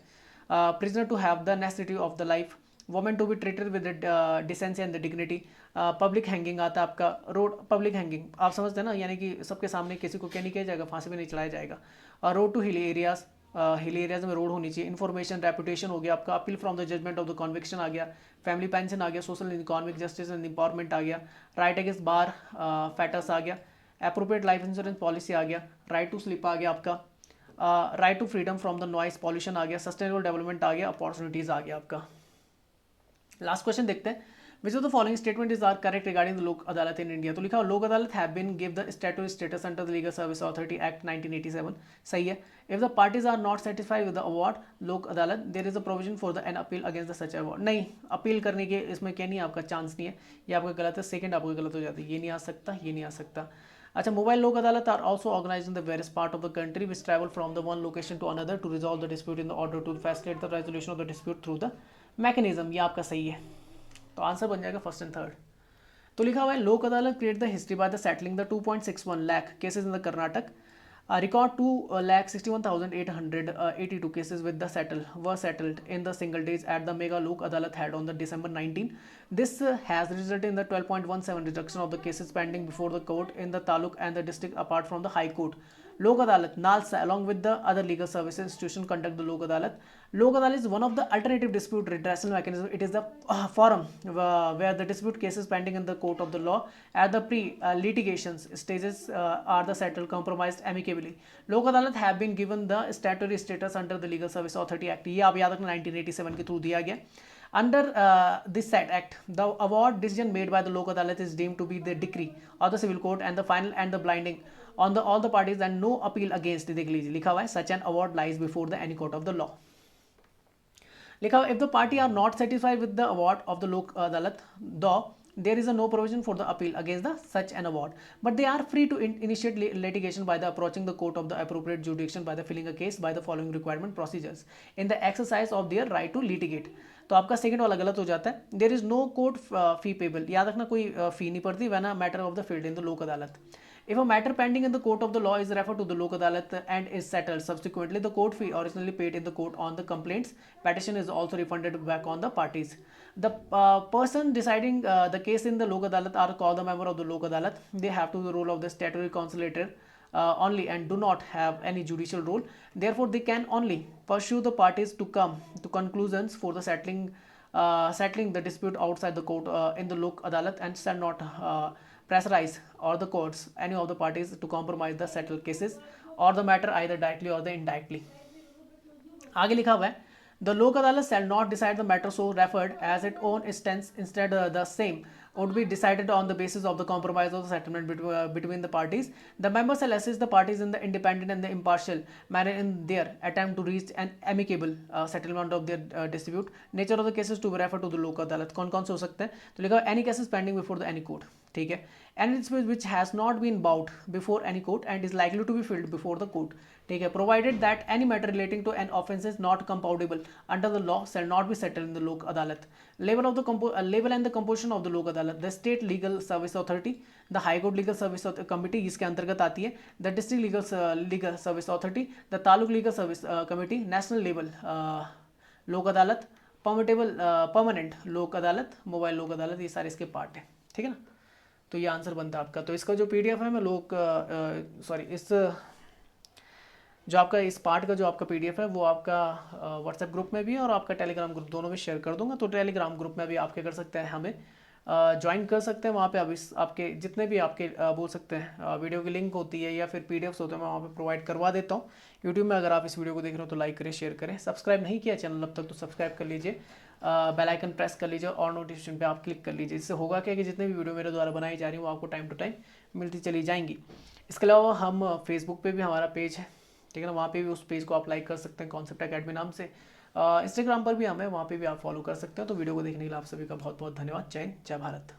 prisoner to have the necessity of the life, women to be treated with decency and the dignity, public hanging आता है आपका, रोड पब्लिक हैंगिंग आप समझते हैं ना, यानी कि सबके सामने किसी को क्या नहीं किया जाएगा, फांसी में नहीं चढ़ाया जाएगा। Road to hilly areas, hilly areas में रोड होनी चाहिए। इन्फॉर्मेशन रेपुटेशन हो गया आपका, appeal from the judgment of the conviction आ गया, फैमिली पेंशन आ गया, social and economic justice and empowerment आ गया, राइट अगेंस्ट बार फैटर्स आ गया, एप्रोप्रिएट लाइफ इंश्योरेंस पॉलिसी आ गया, राइट टू स्लीप आ गया आपका, right to freedom from the noise pollution आ गया, सस्टेनेबल डेवलपमेंट आ गया, अपॉर्चुनिटीज आ गया आपका। लास्ट क्वेश्चन देखते हैं, which of the following statement is are correct regarding the Lok Adalat in India. तो लिखा हो Lok Adalat have been give the statutory status under the legal service authority act 1987, सही है। If the parties are not satisfied with the award Lok Adalat there is a provision for the an appeal against the such award. नहीं, अपील करने के इसमें क्या नहीं है, आपका चांस नहीं है, ये आपका गलत है, सेकंड आपका गलत हो जाता है, ये नहीं आ सकता, ये नहीं आ सकता। अच्छा, mobile Lok Adalat are also organised in the various part of the country which travel from the one location to another to resolve the dispute in the order to facilitate the resolution of the dispute through the mechanism. ये आपका सही है, तो आंसर बन जाएगा फर्स्ट एंड थर्ड। तो लिखा हुआ है लोक अदालत create the history by the settling the 2.61 lakh cases in the Karnataka, record 2,61,882 cases with the were settled in the single days at the mega Lok Adalat held on the December 19. This has resulted in the 12.17 reduction of the cases pending before the court in the taluk and the district apart from the High Court. Lok Adalat, NALSA, along with the other legal services institution conduct the Lok Adalat. Lok Adalat is one of the alternative dispute redressal mechanism. It is the forum where the dispute cases pending in the court of the law at the pre-litigations stages are the settled, compromised amicably. Lok Adalat have been given the statutory status under the Legal Service Authority Act. ये आप याद रखना 1987 के थ्रू दिया गया. Under this said act, the award decision made by the Lok Adalat is deemed to be the decree of the civil court and the final and the blinding on the all the parties and no appeal against. देख लीजिए लिखा हुआ है such an award lies before the any court of the law. लिखा हुआ if the party are not satisfied with the award of the Lok Adalat, though there is a no provision for the appeal against the such an award, but they are free to initiate litigation by the approaching the court of the appropriate jurisdiction by the filling a case by the following requirement procedures in the exercise of their right to litigate. तो आपका सेकंड वाला गलत हो जाता है. There is no court fee payable. याद रखना कोई फी नहीं पड़ती when a matter of the field in the Lok Adalat. If a matter pending in the court of the law is referred to the Lok Adalat and is settled subsequently, the court fee originally paid in the court on the complaints petition is also refunded back on the parties. The person deciding the case in the Lok Adalat are called the member of the Lok Adalat. They have to the role of the statutory conciliator only and do not have any judicial role. Therefore, they can only pursue the parties to come to conclusions for the settling the dispute outside the court in the Lok Adalat and shall not pressurize or the courts any of the parties to compromise the settled cases or the matter either directly or the indirectly. आगे लिखा हुआ है the Lok Adalat shall not decide the matter so referred as its own instance. Instead, the same would be decided on the basis of the compromise of the settlement between the parties. The members shall assist the parties in the independent and the impartial manner in their attempt to reach an amicable settlement of their dispute. Nature of the cases to be referred to the Lok Adalat. कौन कौन से हो सकते हैं? तो लिखा any cases pending before the any court. ठीक है, any dispute which has not been brought before any court and is likely to be filed before the court, ठीक है, provided that any matter relating to an offence is not compoundable under the law shall not be settled in the Lok Adalat, level of the level and the composition of the Lok Adalat, the state legal service authority, the high court legal service committee इसके अंतर्गत आती है, the district legal service authority, the taluk legal service committee, national level लोक अदालत, परमानेंट लोक अदालत, मोबाइल लोक अदालत, ये सारे इसके पार्ट हैं, ठीक है ना। तो ये आंसर बनता है आपका। तो इसका जो PDF है मैं इस जो आपका इस पार्ट का जो आपका PDF है वो आपका व्हाट्सएप ग्रुप में भी है और आपका टेलीग्राम ग्रुप दोनों में शेयर कर दूंगा। तो टेलीग्राम ग्रुप में भी आप क्या कर सकते हैं, हमें ज्वाइन कर सकते हैं। वहाँ पे अभी आपके जितने भी आपके बोल सकते हैं वीडियो की लिंक होती है या फिर PDFs होते हैं, मैं वहाँ पे प्रोवाइड करवा देता हूँ। यूट्यूब में अगर आप इस वीडियो को देख रहे हो तो लाइक करें, शेयर करें, सब्सक्राइब नहीं किया चैनल अब तक तो सब्सक्राइब कर लीजिए, बेल आइकन प्रेस कर लीजिए और नोटिफिकेशन पे आप क्लिक कर लीजिए। इससे होगा क्या कि जितने भी वीडियो मेरे द्वारा बनाई जा रही हैं वो आपको टाइम टू टाइम मिलती चली जाएंगी। इसके अलावा हम फेसबुक पे भी हमारा पेज है, ठीक है ना, वहाँ पे भी उस पेज को आप लाइक कर सकते हैं कॉन्सेप्ट एकेडमी नाम से। इंस्टाग्राम पर भी हमें, वहाँ पे भी आप फॉलो कर सकते हैं। तो वीडियो को देखने के लिए आप सभी का बहुत बहुत धन्यवाद। जय हिंद, जय भारत।